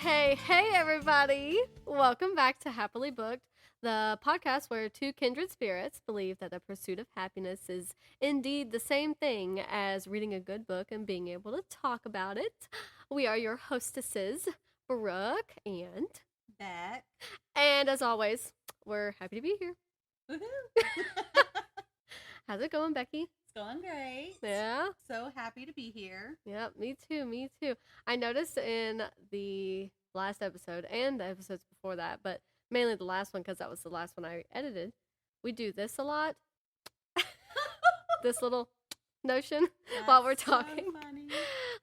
Hey, everybody! Welcome back to Happily Booked, the podcast where two kindred spirits believe that the pursuit of happiness is indeed the same thing as reading a good book and being able to talk about it. We are your hostesses, Brooke and Beck. And as always, we're happy to be here. Woohoo! How's it going, Becky? It's going great. Yeah? So happy to be here. Yep, me too. I noticed in the last episode and the episodes before that, but mainly the last one because that was the last one I edited, we do this a lot. This little notion while we're talking. So funny.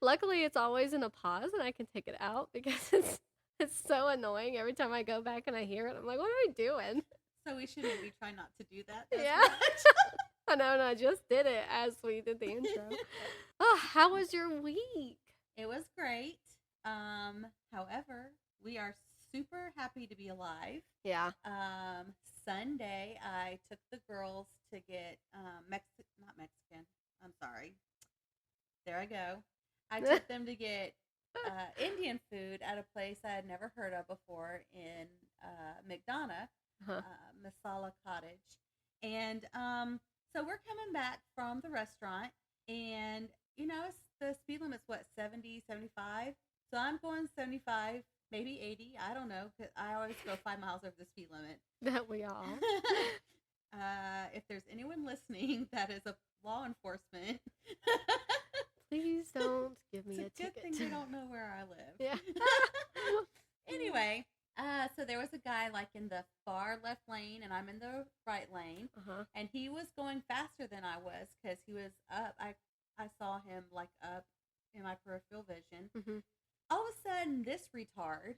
Luckily, it's always in a pause and I can take it out because it's so annoying every time I go back and I hear it. I'm like, what are we doing? So we should maybe try not to do that. Yeah. I know, and I just did it as we did the intro. Oh, how was your week? It was great. However, we are super happy to be alive. Yeah. Sunday, I took the girls to get not Mexican. I'm sorry. There I go. I took them to get Indian food at a place I had never heard of before in McDonough, Masala Cottage. And so we're coming back from the restaurant, and, you know, the speed limit's, 70, 75? So I'm going 75, maybe 80. I don't know, because I always go 5 miles over the speed limit. That we all. If there's anyone listening that is a law enforcement, please don't give me a ticket. It's a good thing they don't know where I live. Yeah. Anyway, so there was a guy like in the far left lane, and I'm in the right lane, and he was going faster than I was because he was up. I saw him like up in my peripheral vision. Mm-hmm. All of a sudden, this retard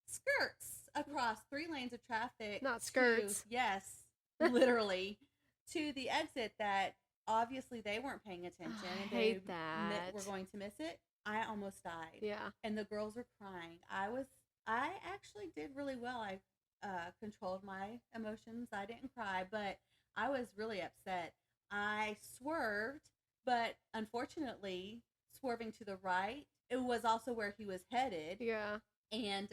skirts across 3 lanes of traffic. Not skirts. Yes, literally, to the exit that obviously they weren't paying attention. I and hate they that. were going to miss it. I almost died. Yeah. And the girls were crying. I actually did really well. I controlled my emotions. I didn't cry, but I was really upset. I swerved, but unfortunately, swerving to the right, it was also where he was headed. Yeah. And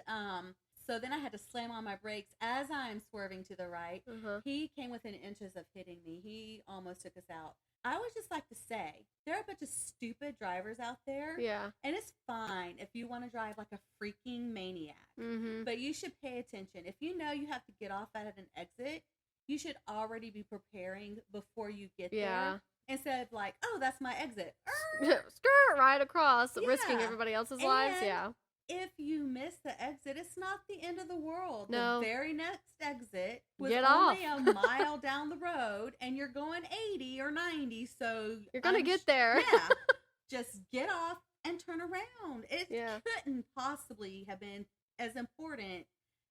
so then I had to slam on my brakes as I'm swerving to the right. He came within inches of hitting me. He almost took us out. I would just like to say, there are a bunch of stupid drivers out there. Yeah. And it's fine if you want to drive like a freaking maniac. Mm-hmm. But you should pay attention. If you know you have to get off at an exit, you should already be preparing before you get there. Instead of like, oh, that's my exit. Skirt right across, risking everybody else's lives. Yeah. If you miss the exit, it's not the end of the world. No. The very next exit was get only off. a mile down the road, and you're going 80 or 90, so you're going to get there. Yeah. Just get off and turn around. It couldn't possibly have been as important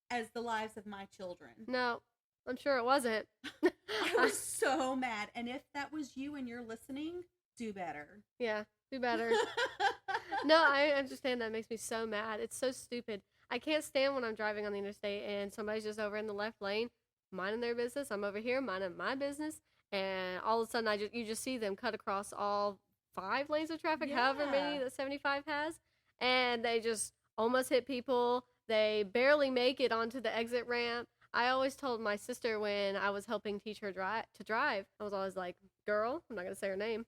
as the lives of my children. No, I'm sure it wasn't. I was so mad. And if that was you and you're listening, do better. Yeah, do better. No, I understand that. It makes me so mad. It's so stupid. I can't stand when I'm driving on the interstate and somebody's just over in the left lane minding their business. I'm over here minding my business, and all of a sudden you just see them cut across all 5 lanes of traffic, however many that 75 has, and they just almost hit people. They barely make it onto the exit ramp. I always told my sister when I was helping teach her to drive, I was always like, girl, I'm not going to say her name,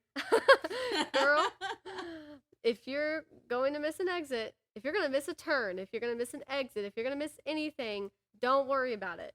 girl, if you're going to miss an exit, if you're going to miss a turn, if you're going to miss an exit, if you're going to miss anything, don't worry about it.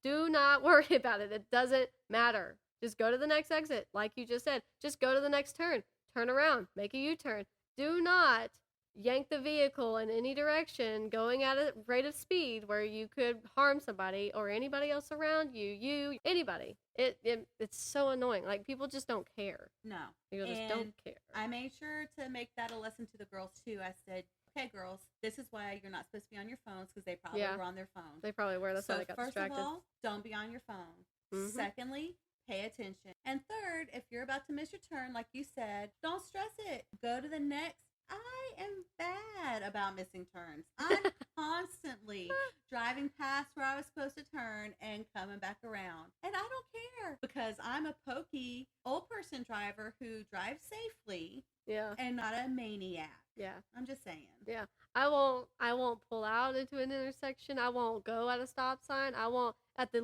Do not worry about it. It doesn't matter. Just go to the next exit. Like you just said, just go to the next turn. Turn around. Make a U-turn. Do not yank the vehicle in any direction going at a rate of speed where you could harm somebody or anybody else around you, anybody. It's so annoying. Like, people just don't care. No. People just don't care. I made sure to make that a lesson to the girls, too. I said, okay, girls, this is why you're not supposed to be on your phones, because they probably were on their phones. They probably were. That's why they got distracted. First of all, don't be on your phone. Mm-hmm. Secondly, pay attention. And third, if you're about to miss your turn, like you said, don't stress it. Go to the next I am bad about missing turns. I'm constantly driving past where I was supposed to turn and coming back around. And I don't care because I'm a pokey old person driver who drives safely. Yeah. And not a maniac. Yeah. I'm just saying. Yeah. I won't pull out into an intersection. I won't go at a stop sign. I won't at the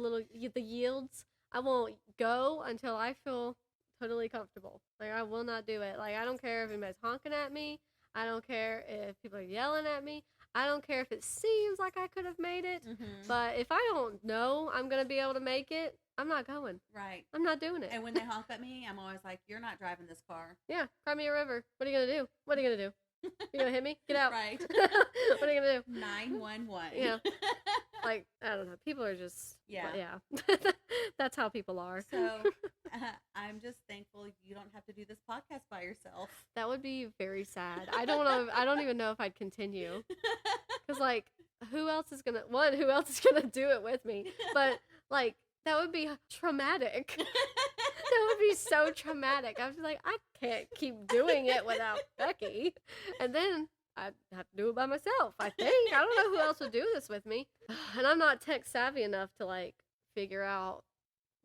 yields. I won't go until I feel totally comfortable. Like, I will not do it. Like, I don't care if anybody's honking at me. I don't care if people are yelling at me. I don't care if it seems like I could have made it. Mm-hmm. But if I don't know I'm going to be able to make it, I'm not going. Right. I'm not doing it. And when they honk at me, I'm always like, you're not driving this car. Yeah. Cry me a river. What are you going to do? What are you going to do? You going to hit me? Get out. Right. What are you going to do? 911. Yeah. Like, I don't know. People are just, yeah. That's how people are. So I'm just thankful you don't have to do this podcast by yourself. That would be very sad. I don't even know if I'd continue. Because, like, who else is going to do it with me? But, like, that would be traumatic. That would be so traumatic. I was like, I can't keep doing it without Becky. And then I'd have to do it by myself, I think. I don't know who else would do this with me. And I'm not tech savvy enough to, like, figure out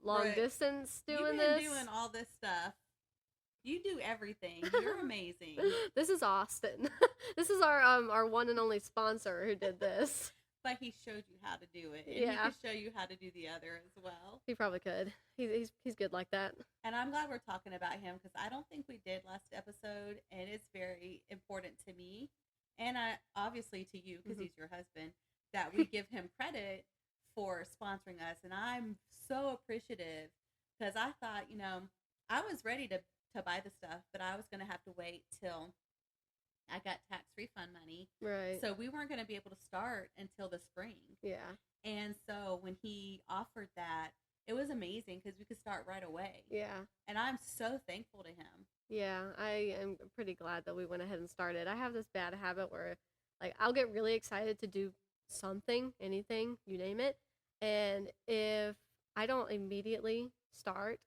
long distance doing this. You've been doing all this stuff. You do everything. You're amazing. This is Austin. This is our one and only sponsor who did this. But he showed you how to do it. And Yeah. he could show you how to do the other as well. He probably could. He's good like that. And I'm glad we're talking about him because I don't think we did last episode. And it's very important to me. And obviously to you because he's your husband. That we give him credit for sponsoring us. And I'm so appreciative because I thought, I was ready to buy the stuff. But I was going to have to wait till I got tax refund money. Right. So we weren't going to be able to start until the spring. Yeah. And so when he offered that, it was amazing because we could start right away. Yeah. And I'm so thankful to him. Yeah, I am pretty glad that we went ahead and started. I have this bad habit where, like, I'll get really excited to do something, anything, you name it. And if I don't immediately start,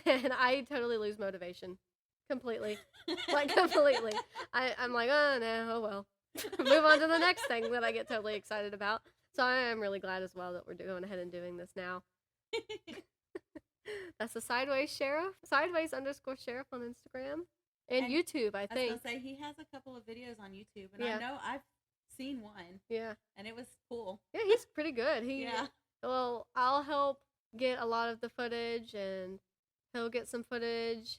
then I totally lose motivation. Completely. Like, completely. I'm like, oh, no, oh, well. Move on to the next thing that I get totally excited about. So I am really glad as well that we're going ahead and doing this now. That's the Sideways Sheriff. Sideways_Sheriff on Instagram. And YouTube, I think. I was going to say, he has a couple of videos on YouTube. And I know I've seen one. Yeah. And it was cool. Yeah, he's pretty good. Yeah. Well, I'll help get a lot of the footage, and he'll get some footage.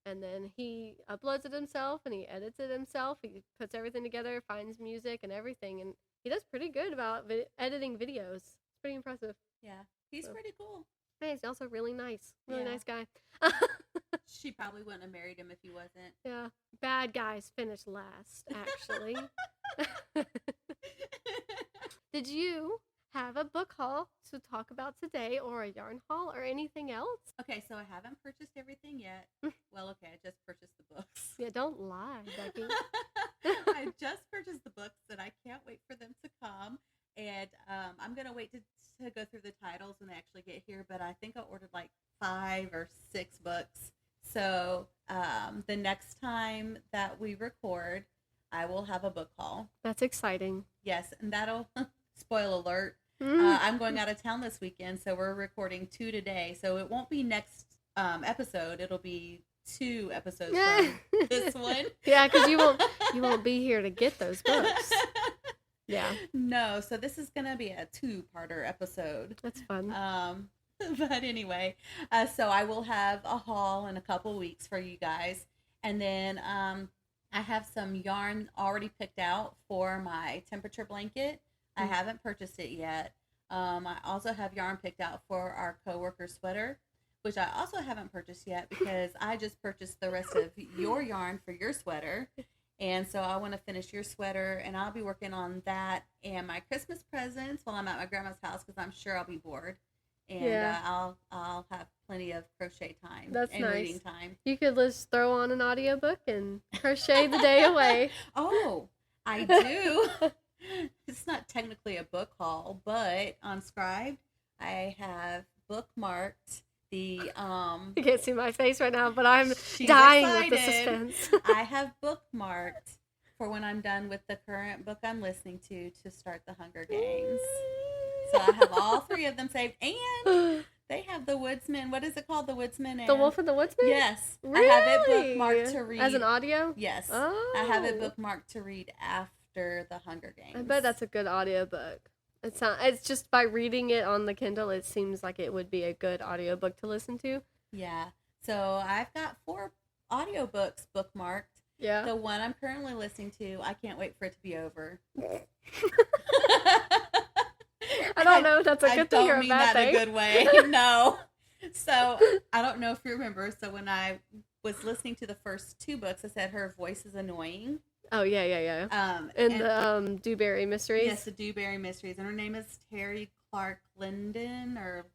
And then he uploads it himself, and he edits it himself. He puts everything together, finds music and everything. And he does pretty good about editing videos. It's pretty impressive. Yeah, he's pretty cool. Hey, he's also really nice. Really nice guy. She probably wouldn't have married him if he wasn't. Yeah. Bad guys finish last, actually. Did you have a book haul to talk about today, or a yarn haul, or anything else? Okay, so I haven't purchased everything yet. Well, okay, I just purchased the books. Yeah, don't lie, Becky. I just purchased the books, and I can't wait for them to come. And I'm going to wait to go through the titles when they actually get here. But I think I ordered like 5 or 6 books. So the next time that we record, I will have a book haul. That's exciting. Yes, and that'll, spoil alert, I'm going out of town this weekend. So we're recording 2 today. So it won't be next episode. It'll be 2 episodes from this one. Yeah, because you won't be here to get those books. Yeah. No, so this is going to be a 2-parter episode. That's fun. But anyway, so I will have a haul in a couple weeks for you guys. And then I have some yarn already picked out for my temperature blanket. I haven't purchased it yet. I also have yarn picked out for our coworker sweater, which I also haven't purchased yet because I just purchased the rest of your yarn for your sweater. And so I want to finish your sweater, and I'll be working on that and my Christmas presents while I'm at my grandma's house because I'm sure I'll be bored. And I'll have plenty of crochet time. That's and nice. Reading time. You could just throw on an audiobook and crochet the day away. Oh, I do. It's not technically a book haul, but on Scribd, I have bookmarked the You can't see my face right now, but I'm she's dying excited. with the suspense. I have bookmarked for when I'm done with the current book I'm listening to start the Hunger Games. So I have all 3 of them saved, and they have the Woodsman. What is it called? The Woodsman. The Wolf and the Woodsman? Yes. Really? I have it bookmarked to read. As an audio? Yes. Oh. I have it bookmarked to read after the Hunger Games. I bet that's a good audiobook. It's just by reading it on the Kindle, it seems like it would be a good audiobook to listen to. Yeah. So I've got 4 audiobooks bookmarked. Yeah. The one I'm currently listening to, I can't wait for it to be over. I don't know if that's a good thing or a bad thing. I don't mean that in a good way. No. So, I don't know if you remember. So, when I was listening to the first 2 books, I said her voice is annoying. Oh, yeah. And the Dewberry Mysteries? Yes, the Dewberry Mysteries. And her name is Terry Clark Linden, or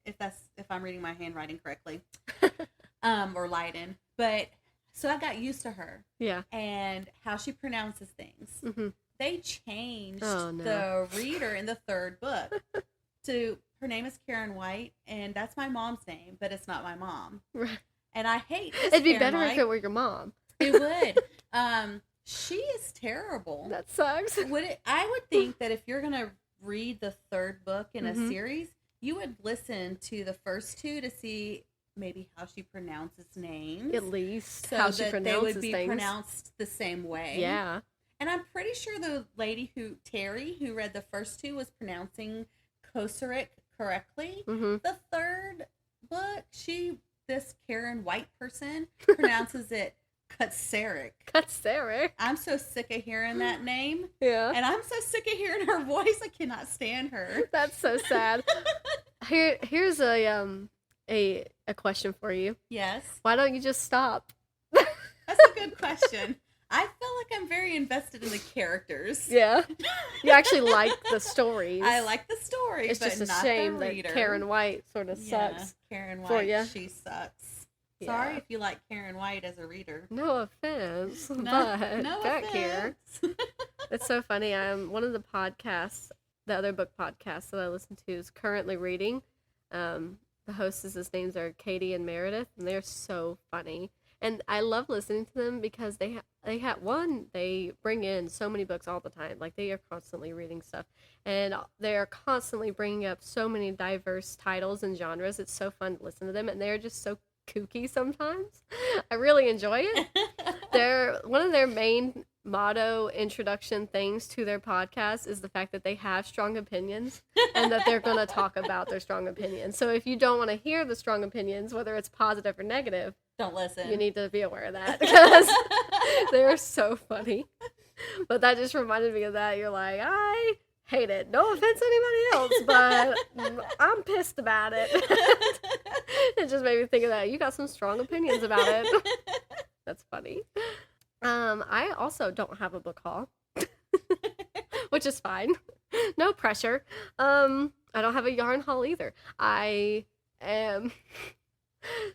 if I'm reading my handwriting correctly. Or Leiden. But, so I got used to her. Yeah. And how she pronounces things. Mm-hmm. They changed the reader in the 3rd book to, her name is Caron White, and that's my mom's name, but it's not my mom. Right. And I hate this. It'd be Caron better White. if it were your mom. It would. She is terrible. That sucks. I would think that if you're going to read the 3rd book in a series, you would listen to the first 2 to see maybe how she pronounces names. At least so how she that pronounces they would be things. Pronounced the same way. Yeah. And I'm pretty sure the lady Terry, who read the first 2, was pronouncing Koseric correctly. Mm-hmm. The 3rd book, this Caron White person, pronounces it Katseric. Katseric? I'm so sick of hearing that name. Yeah. And I'm so sick of hearing her voice. I cannot stand her. That's so sad. Here's a question for you. Yes. Why don't you just stop? That's a good question. I feel like I'm very invested in the characters. Yeah. You actually like the stories. I like the story, it's but just a not shame the that reader. Caron White sort of sucks. Caron for White, ya. she sucks. Yeah. Sorry if you like Caron White as a reader. No offense, No but offense. got care. It's so funny. One of the podcasts, the other book podcasts that I listen to is currently reading. The hostesses' names are Katie and Meredith, and they're so funny. And I love listening to them because they bring in so many books all the time. Like, they are constantly reading stuff. And they are constantly bringing up so many diverse titles and genres. It's so fun to listen to them. And they're just so kooky sometimes. I really enjoy it. One of their main motto introduction things to their podcast is the fact that they have strong opinions and that they're going to talk about their strong opinions. So if you don't want to hear the strong opinions, whether it's positive or negative, don't listen. You need to be aware of that because they're so funny. But that just reminded me of that. You're like, I hate it. No offense to anybody else, but I'm pissed about it. It just made me think of that. You got some strong opinions about it. That's funny. I also don't have a book haul, which is fine. No pressure. I don't have a yarn haul either.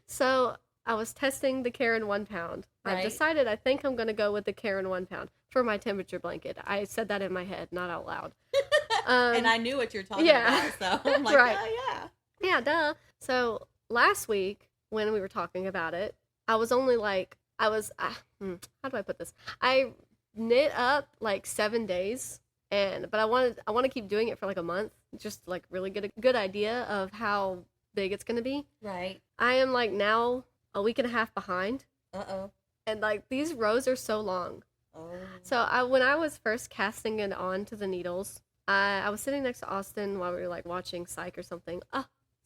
So I was testing the Caron 1 pound. Right. I've decided I think I'm going to go with the Caron 1 pound for my temperature blanket. I said that in my head, not out loud. And I knew what you're talking about, so I'm like, right. oh, yeah. Yeah, duh. So last week when we were talking about it, I was only like, how do I put this? I knit up like 7 days, but I want to keep doing it for like a month, just like really get a good idea of how big it's going to be. Right. I am like now a week and a half behind. Uh-oh. And like these rows are so long. Oh. So when I was first casting it on to the needles, I was sitting next to Austin while we were like watching Psych or something.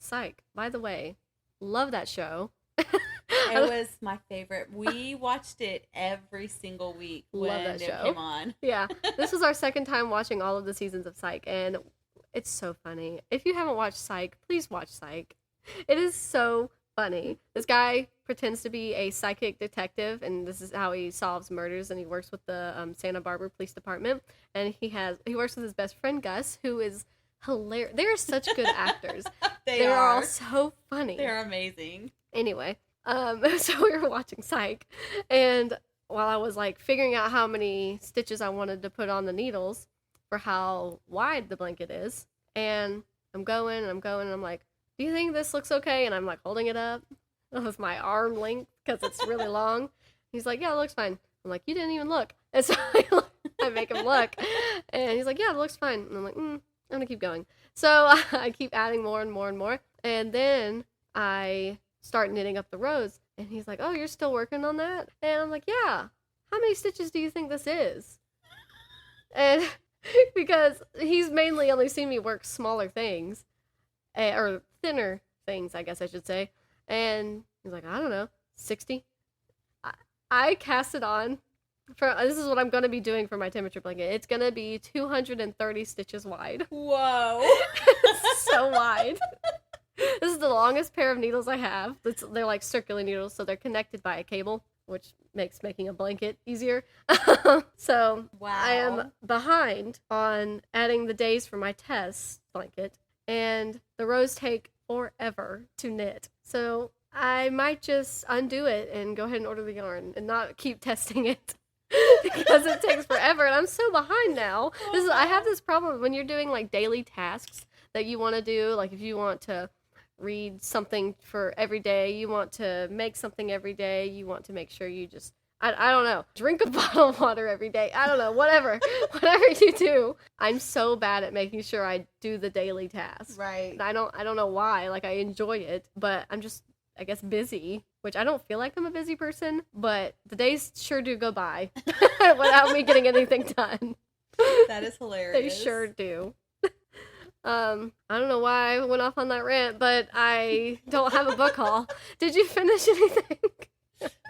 Psych, by the way, love that show. It was my favorite. We watched it every single week when it came on. Yeah. This was our second time watching all of the seasons of Psych, and it's so funny. If you haven't watched Psych, please watch Psych. It is so funny. This guy pretends to be a psychic detective, and this is how he solves murders, and he works with the Santa Barbara Police Department, and he works with his best friend, Gus, who is hilarious. They are such good actors. They are all so funny. They're amazing. Anyway, so we were watching Psych, and while I was like figuring out how many stitches I wanted to put on the needles for how wide the blanket is, and I'm going, and I'm like, do you think this looks okay? And I'm like holding it up with my arm length because it's really long. He's like, yeah, it looks fine. I'm like, you didn't even look. And so I make him look, and he's like, yeah, it looks fine. And I'm like, I'm going to keep going. So I keep adding more and more and more. And then I start knitting up the rows. And he's like, oh, you're still working on that? And I'm like, yeah. How many stitches do you think this is? And because he's mainly only seen me work smaller things, or thinner things, I guess I should say. And he's like, I don't know, 60. I cast it on. This is what I'm going to be doing for my temperature blanket. It's going to be 230 stitches wide. Whoa. It's so wide. This is the longest pair of needles I have. They're like circular needles, so they're connected by a cable, which makes making a blanket easier. So wow. I am behind on adding the days for my test blanket, and the rows take forever to knit. So I might just undo it and go ahead and order the yarn and not keep testing it. Because it takes forever, and I'm so behind now. I have this problem when you're doing like daily tasks that you want to do, like if you want to read something for every day, you want to make something every day, you want to make sure you just I don't know, drink a bottle of water every day, I don't know, whatever you do. I'm so bad at making sure I do the daily tasks. Right. And I don't know why. Like, I enjoy it, but I'm just, I guess, busy, which I don't feel like I'm a busy person, but the days sure do go by without me getting anything done. That is hilarious. They sure do. I don't know why I went off on that rant, but I don't have a book haul. Did you finish anything?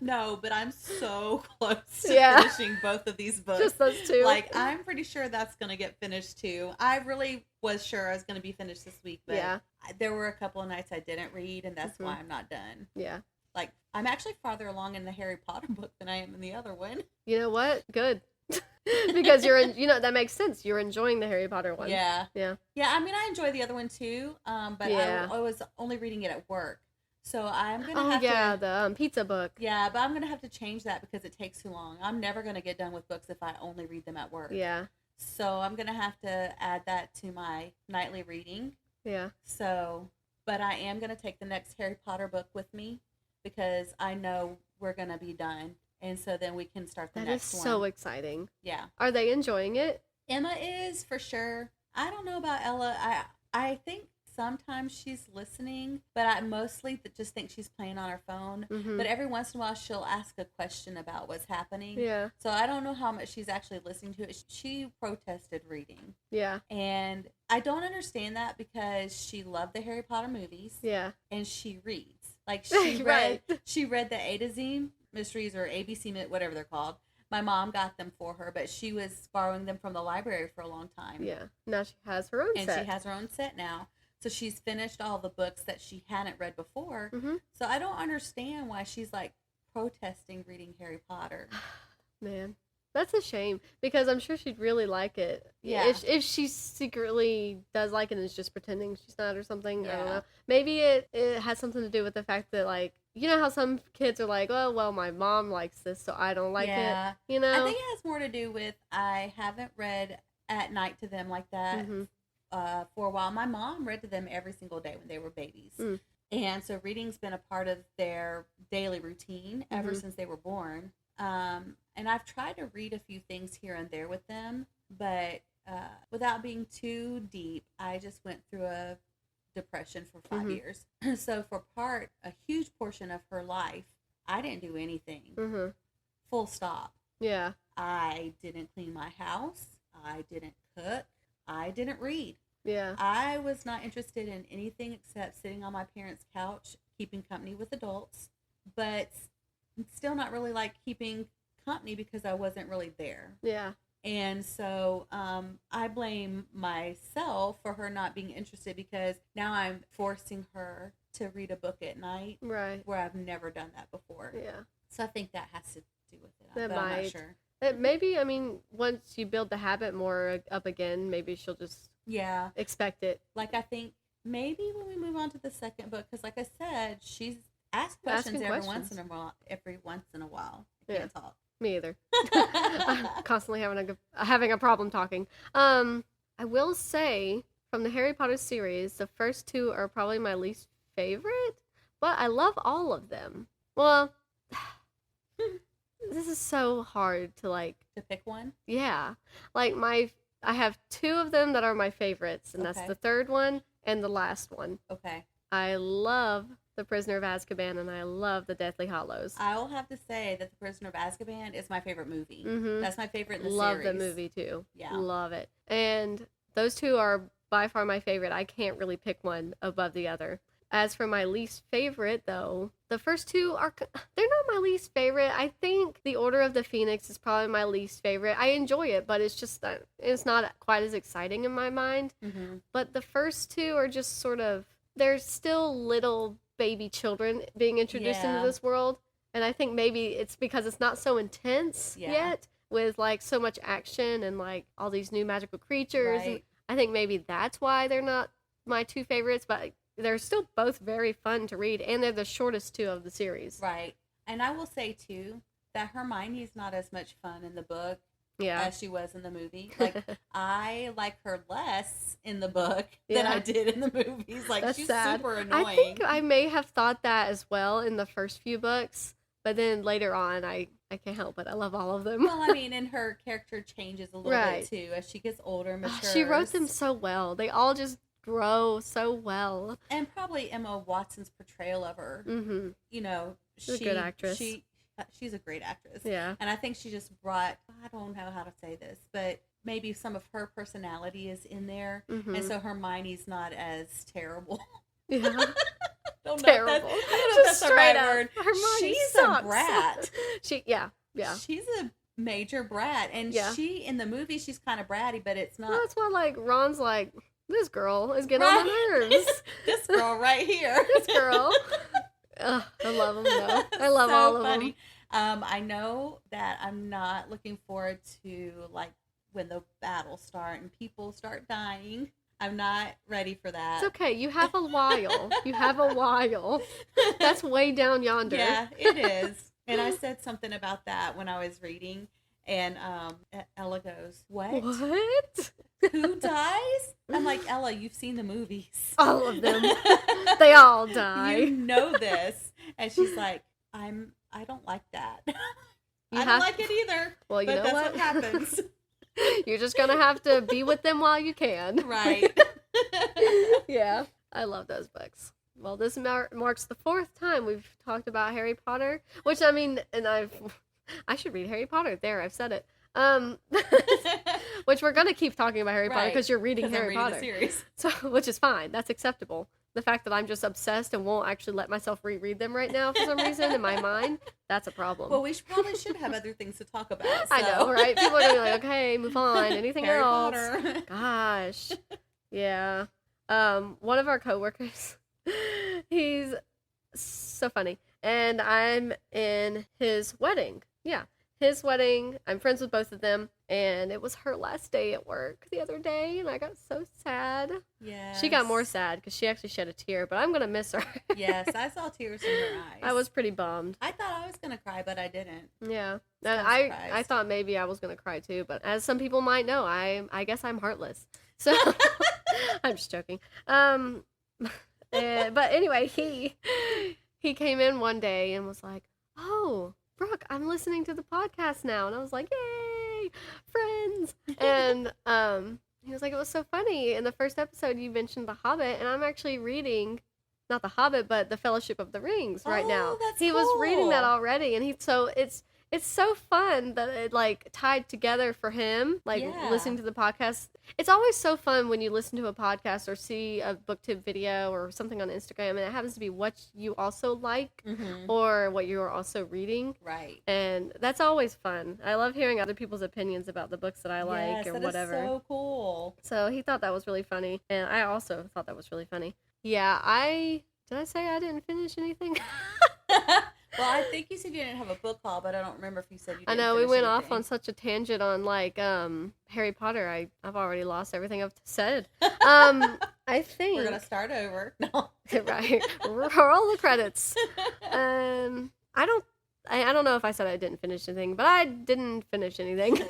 No, but I'm so close to finishing both of these books. Just those two? Like, I'm pretty sure that's going to get finished too. I really was sure I was going to be finished this week, but there were a couple of nights I didn't read, and that's why I'm not done. Yeah. Like, I'm actually farther along in the Harry Potter book than I am in the other one. You know what? Good. Because that makes sense. You're enjoying the Harry Potter one. Yeah. Yeah. Yeah, I mean, I enjoy the other one too, but I was only reading it at work. So I'm going to have to... Oh, yeah, the pizza book. Yeah, but I'm going to have to change that because it takes too long. I'm never going to get done with books if I only read them at work. Yeah. So I'm going to have to add that to my nightly reading. Yeah. So, but I am going to take the next Harry Potter book with me because I know we're going to be done. And so then we can start the next one. That is so exciting. Yeah. Are they enjoying it? Emma is, for sure. I don't know about Ella. I think sometimes she's listening, but I mostly just think she's playing on her phone. Mm-hmm. But every once in a while, she'll ask a question about what's happening. Yeah. So I don't know how much she's actually listening to it. She protested reading. Yeah. And I don't understand that because she loved the Harry Potter movies. Yeah. And she reads. Like, she read, she read the A to Z mysteries or ABC, whatever they're called. My mom got them for her, but she was borrowing them from the library for a long time. Yeah. Now she has her own set. And she has her own set now. So she's finished all the books that she hadn't read before. Mm-hmm. So I don't understand why she's like protesting reading Harry Potter. Man, that's a shame because I'm sure she'd really like it. Yeah. If she secretly does like it and is just pretending she's not or something. Yeah. I don't know. Maybe it has something to do with the fact that, like, you know how some kids are like, oh, well, my mom likes this, so I don't like it. You know? I think it has more to do with I haven't read at night to them like that. Mm-hmm. For a while. My mom read to them every single day when they were babies. Mm. And so reading's been a part of their daily routine ever since they were born. And I've tried to read a few things here and there with them, but without being too deep, I just went through a depression for 5 years. So for a huge portion of her life, I didn't do anything. Mm-hmm. Full stop. Yeah. I didn't clean my house. I didn't cook. I didn't read. Yeah. I was not interested in anything except sitting on my parents' couch, keeping company with adults, but still not really like keeping company because I wasn't really there. Yeah. And so I blame myself for her not being interested because now I'm forcing her to read a book at night. Right. Where I've never done that before. Yeah. So I think that has to do with it. That but might. I'm not sure. Maybe, I mean, once you build the habit more up again, maybe she'll just expect it. Like, I think maybe when we move on to the second book, because like I said, she's asked questions every once in a while. I can't talk. Me either. I'm constantly having a problem talking. I will say, from the Harry Potter series, the first two are probably my least favorite, but I love all of them. Well... this is so hard to like To pick one? Yeah. Like I have two of them that are my favorites, and that's the third one and the last one. Okay. I love The Prisoner of Azkaban, and I love The Deathly Hallows. I will have to say that The Prisoner of Azkaban is my favorite movie. Mm-hmm. That's my favorite in the love series. Love the movie, too. Yeah. Love it. And those two are by far my favorite. I can't really pick one above the other. As for my least favorite, though, the first two they're not my least favorite. I think The Order of the Phoenix is probably my least favorite. I enjoy it, but it's just that it's not quite as exciting in my mind. Mm-hmm. But the first two are just sort of, they're still little baby children being introduced into this world. And I think maybe it's because it's not so intense yet, with like so much action and like all these new magical creatures. Right. And I think maybe that's why they're not my two favorites, but they're still both very fun to read, and they're the shortest two of the series. Right. And I will say, too, that Hermione's not as much fun in the book as she was in the movie. Like, I like her less in the book than I did in the movies. Like, that's she's sad. Super annoying. I think I may have thought that as well in the first few books, but then later on, I can't help it. I love all of them. Well, I mean, and her character changes a little bit, too, as she gets older and matures. She wrote them so well. They all just grow so well. And probably Emma Watson's portrayal of her. Mm-hmm. You know, she's a good actress. She's a great actress. Yeah. And I think she just brought, I don't know how to say this, but maybe some of her personality is in there. Mm-hmm. And so Hermione's not as terrible. Yeah. Terrible. I don't know if that's the right word. Hermione she's sucks. A brat. Yeah. She's a major brat. And she, in the movie, she's kind of bratty, but it's not. Well, that's why, like, Ron's like, this girl is getting on my nerves. This girl right here. This girl. Ugh, I love them, though. I love all of them. I know that I'm not looking forward to, like, when the battles start and people start dying. I'm not ready for that. It's okay. You have a while. That's way down yonder. Yeah, it is. And I said something about that when I was reading. And Ella goes, What? Who dies? I'm like, Ella, you've seen the movies. All of them. They all die. You know this. And she's like, I don't like that. I don't like it either. Well, you know that's what happens. You're just going to have to be with them while you can. Right. Yeah. I love those books. Well, this marks the fourth time we've talked about Harry Potter, which, I mean, and I should read Harry Potter. There, I've said it. Which we're going to keep talking about Harry Potter because you're reading Harry Potter. The series. So, which is fine. That's acceptable. The fact that I'm just obsessed and won't actually let myself reread them right now for some reason in my mind, that's a problem. Well, we probably should have other things to talk about. So. I know, right? People are going to be like, okay, move on. Anything Harry else? Potter. Gosh. Yeah. One of our coworkers, he's so funny. And I'm in his wedding. Yeah. His wedding. I'm friends with both of them. And it was her last day at work the other day. And I got so sad. Yeah. She got more sad because she actually shed a tear. But I'm going to miss her. Yes. I saw tears in her eyes. I was pretty bummed. I thought I was going to cry, but I didn't. Yeah. And I thought maybe I was going to cry too. But as some people might know, I guess I'm heartless. So I'm just joking. But anyway, he came in one day and was like, "Oh, Brooke, I'm listening to the podcast now." And I was like, "Yay, friends." And he was like, "It was so funny. In the first episode, you mentioned The Hobbit, and I'm actually reading, not The Hobbit, but The Fellowship of the Rings right now." He was reading that already, and it's so fun that it, like, tied together for him, like, listening to the podcast. It's always so fun when you listen to a podcast or see a book tip video or something on Instagram, and it happens to be what you also like or what you're also reading. Right. And that's always fun. I love hearing other people's opinions about the books that I like or whatever. Yes, that is so cool. So he thought that was really funny, and I also thought that was really funny. Yeah, did I say I didn't finish anything? Well, I think you said you didn't have a book haul, but I don't remember if you said you didn't. I know, we went off on such a tangent on, like, Harry Potter. I've already lost everything I've said. I think... We're going to start over. No. Right. Roll the credits. I don't know if I said I didn't finish anything, but I didn't finish anything.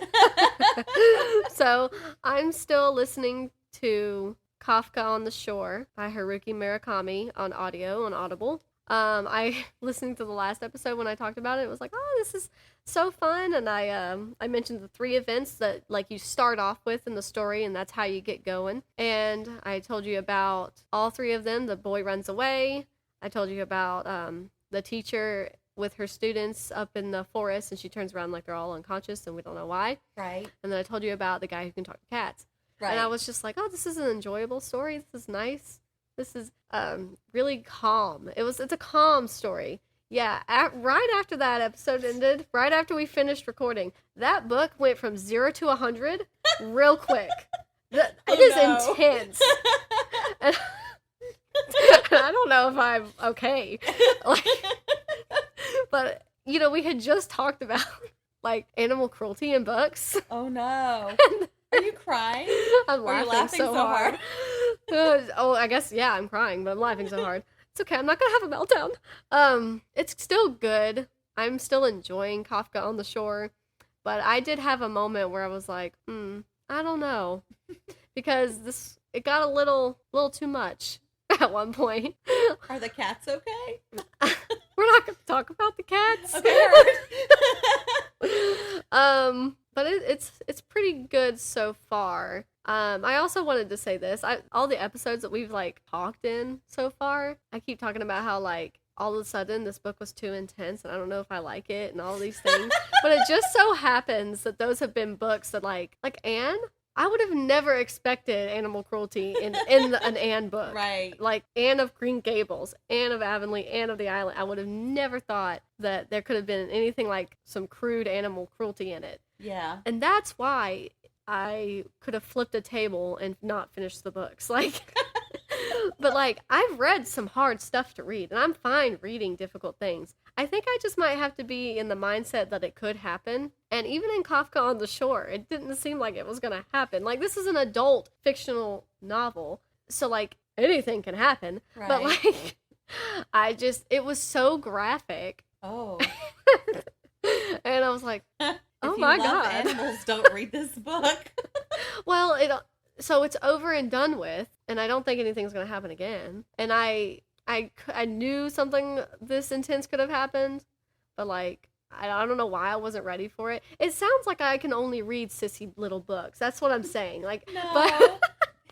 So, I'm still listening to Kafka on the Shore by Haruki Murakami on audio, on Audible. I listening to the last episode when I talked about it, it was like, oh, this is so fun. And I mentioned the 3 events that like you start off with in the story, and that's how you get going. And I told you about all 3 of them. The boy runs away. I told you about the teacher with her students up in the forest, and she turns around like they're all unconscious and we don't know why. Right. And then I told you about the guy who can talk to cats. Right. And I was just like, oh, this is an enjoyable story. This is nice. This is really calm. It's a calm story. Yeah, right after that episode ended, right after we finished recording, that book went from 0 to 100 real quick. It is intense. And I don't know if I'm okay. Like, but, you know, we had just talked about, like, animal cruelty in books. Oh, no. Are you crying? I'm laughing so hard. Oh, I guess, yeah, I'm crying, but I'm laughing so hard. It's okay. I'm not going to have a meltdown. It's still good. I'm still enjoying Kafka on the Shore. But I did have a moment where I was like, I don't know. Because it got a little too much at one point. Are the cats okay? We're not going to talk about the cats. Okay, but it's pretty good so far. I also wanted to say this. All the episodes that we've like talked in so far, I keep talking about how like all of a sudden this book was too intense and I don't know if I like it and all these things. But it just so happens that those have been books that like Anne, I would have never expected animal cruelty in an Anne book. Right. Like Anne of Green Gables, Anne of Avonlea, Anne of the Island. I would have never thought that there could have been anything like some crude animal cruelty in it. Yeah. And that's why I could have flipped a table and not finished the books. Like, but like, I've read some hard stuff to read, and I'm fine reading difficult things. I think I just might have to be in the mindset that it could happen. And even in Kafka on the Shore, it didn't seem like it was going to happen. Like, this is an adult fictional novel, so like, anything can happen. Right. But like, it was so graphic. Oh. And I was like, oh my God. Animals, don't read this book. Well, so it's over and done with, and I don't think anything's going to happen again. And I knew something this intense could have happened, but like, I don't know why I wasn't ready for it. It sounds like I can only read sissy little books. That's what I'm saying. Like, no. But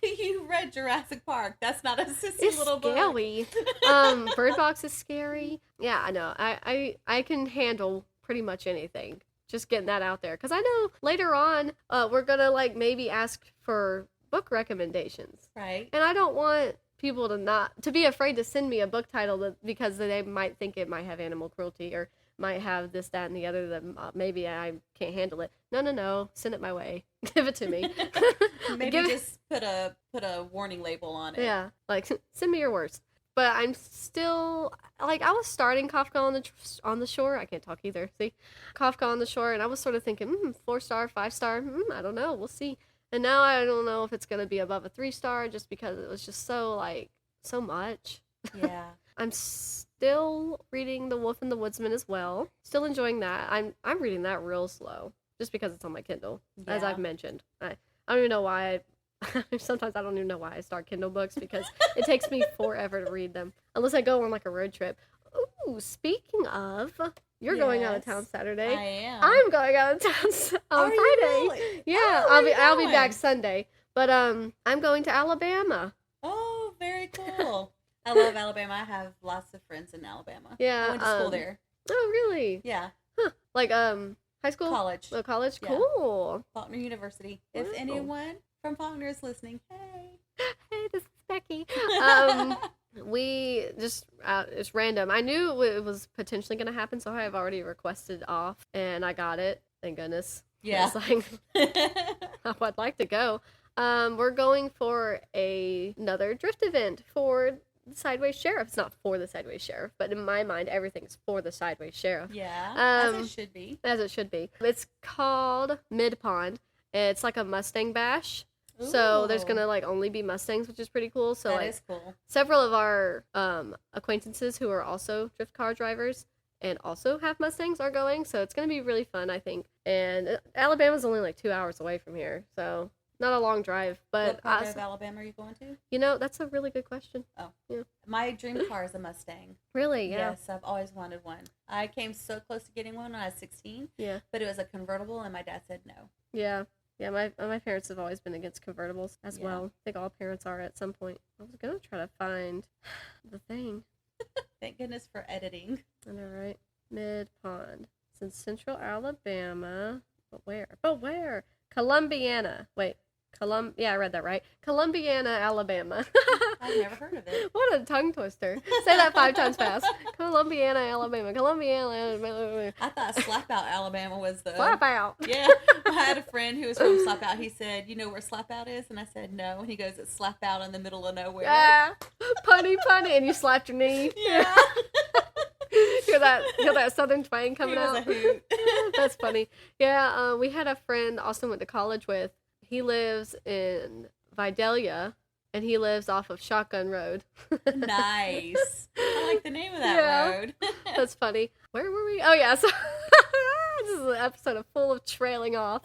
you read Jurassic Park. That's not a sissy it's little scary. book. Bird Box is scary. Yeah, I know. I can handle pretty much anything. Just getting that out there, because I know later on we're gonna like maybe ask for book recommendations, right? And I don't want people to be afraid to send me a book title because they might think it might have animal cruelty or might have this, that, and the other that maybe I can't handle it. No, send it my way. Give it to me. Maybe just put a warning label on it. Yeah, like send me your worst. But I'm still, like, I was starting Kafka on the Shore. I can't talk either. See? Kafka on the Shore, and I was sort of thinking, 4-star, 5-star, I don't know. We'll see. And now I don't know if it's going to be above a 3-star just because it was just so, like, so much. Yeah. I'm still reading The Wolf and the Woodsman as well. Still enjoying that. I'm reading that real slow just because it's on my Kindle, as I've mentioned. I don't even know why sometimes I don't even know why I start Kindle books because it takes me forever to read them. Unless I go on like a road trip. Ooh, speaking of, you're going out of town Saturday. I am. I'm going out of town on Friday. Really? Yeah, I'll be back Sunday. But I'm going to Alabama. Oh, very cool. I love Alabama. I have lots of friends in Alabama. Yeah. I went to school there. Oh, really? Yeah. Huh. Like high school? College. Oh, college? Yeah. Cool. Faulkner University. Wow. If anyone from Faulkner is listening, hey. Hey, this is Becky. We just, it's random. I knew it was potentially going to happen, so I have already requested off, and I got it. Thank goodness. Yeah. It's like, I'd like to go. We're going for another drift event for the Sideways Sheriff. It's not for the Sideways Sheriff, but in my mind, everything's for the Sideways Sheriff. Yeah, as it should be. As it should be. It's called Mid Pond. It's like a Mustang bash. Ooh. So there's gonna like only be Mustangs, which is pretty cool. So that is cool. Several of our acquaintances who are also drift car drivers and also have Mustangs are going. So it's gonna be really fun, I think. And Alabama's only like 2 hours away from here, so not a long drive, but What part of Alabama are you going to? You know, that's a really good question. Oh. Yeah. My dream car is a Mustang. Really? Yeah. Yes, I've always wanted one. I came so close to getting one when I was 16. Yeah. But it was a convertible, and my dad said no. Yeah. Yeah, my parents have always been against convertibles as well. I think all parents are at some point. I was going to try to find the thing. Thank goodness for editing. I know, right? Mid-pond. It's in central Alabama. But where? Columbiana. Wait. Yeah, I read that right. Columbiana, Alabama. I've never heard of it. What a tongue twister. Say that 5 times fast. Columbiana, Alabama. Columbiana, Alabama. I thought Slap Out, Alabama was the... Slap Out. Yeah. I had a friend who was from Slap Out. He said, you know where Slap Out is? And I said, no. And he goes, it's Slap Out in the middle of nowhere. Yeah. Punny. And you slapped your knee. Yeah. Hear that southern twang coming out? It was a hoot. That's funny. Yeah, we had a friend Austin went to college with. He lives in Vidalia, and he lives off of Shotgun Road. Nice. I like the name of that road. That's funny. Where were we? Oh, yeah. So this is an episode full of trailing off.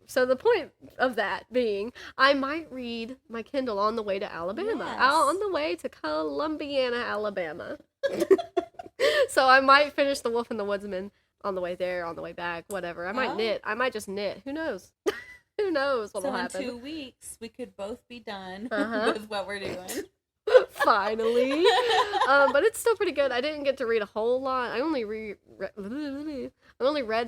So the point of that being, I might read my Kindle on the way to Alabama. Yes. On the way to Columbiana, Alabama. So I might finish The Wolf and the Woodsman on the way there, on the way back, whatever. I might knit. I might just knit. Who knows? Who knows what will happen? So in 2 weeks, we could both be done with what we're doing. Finally. But it's still pretty good. I didn't get to read a whole lot. I only read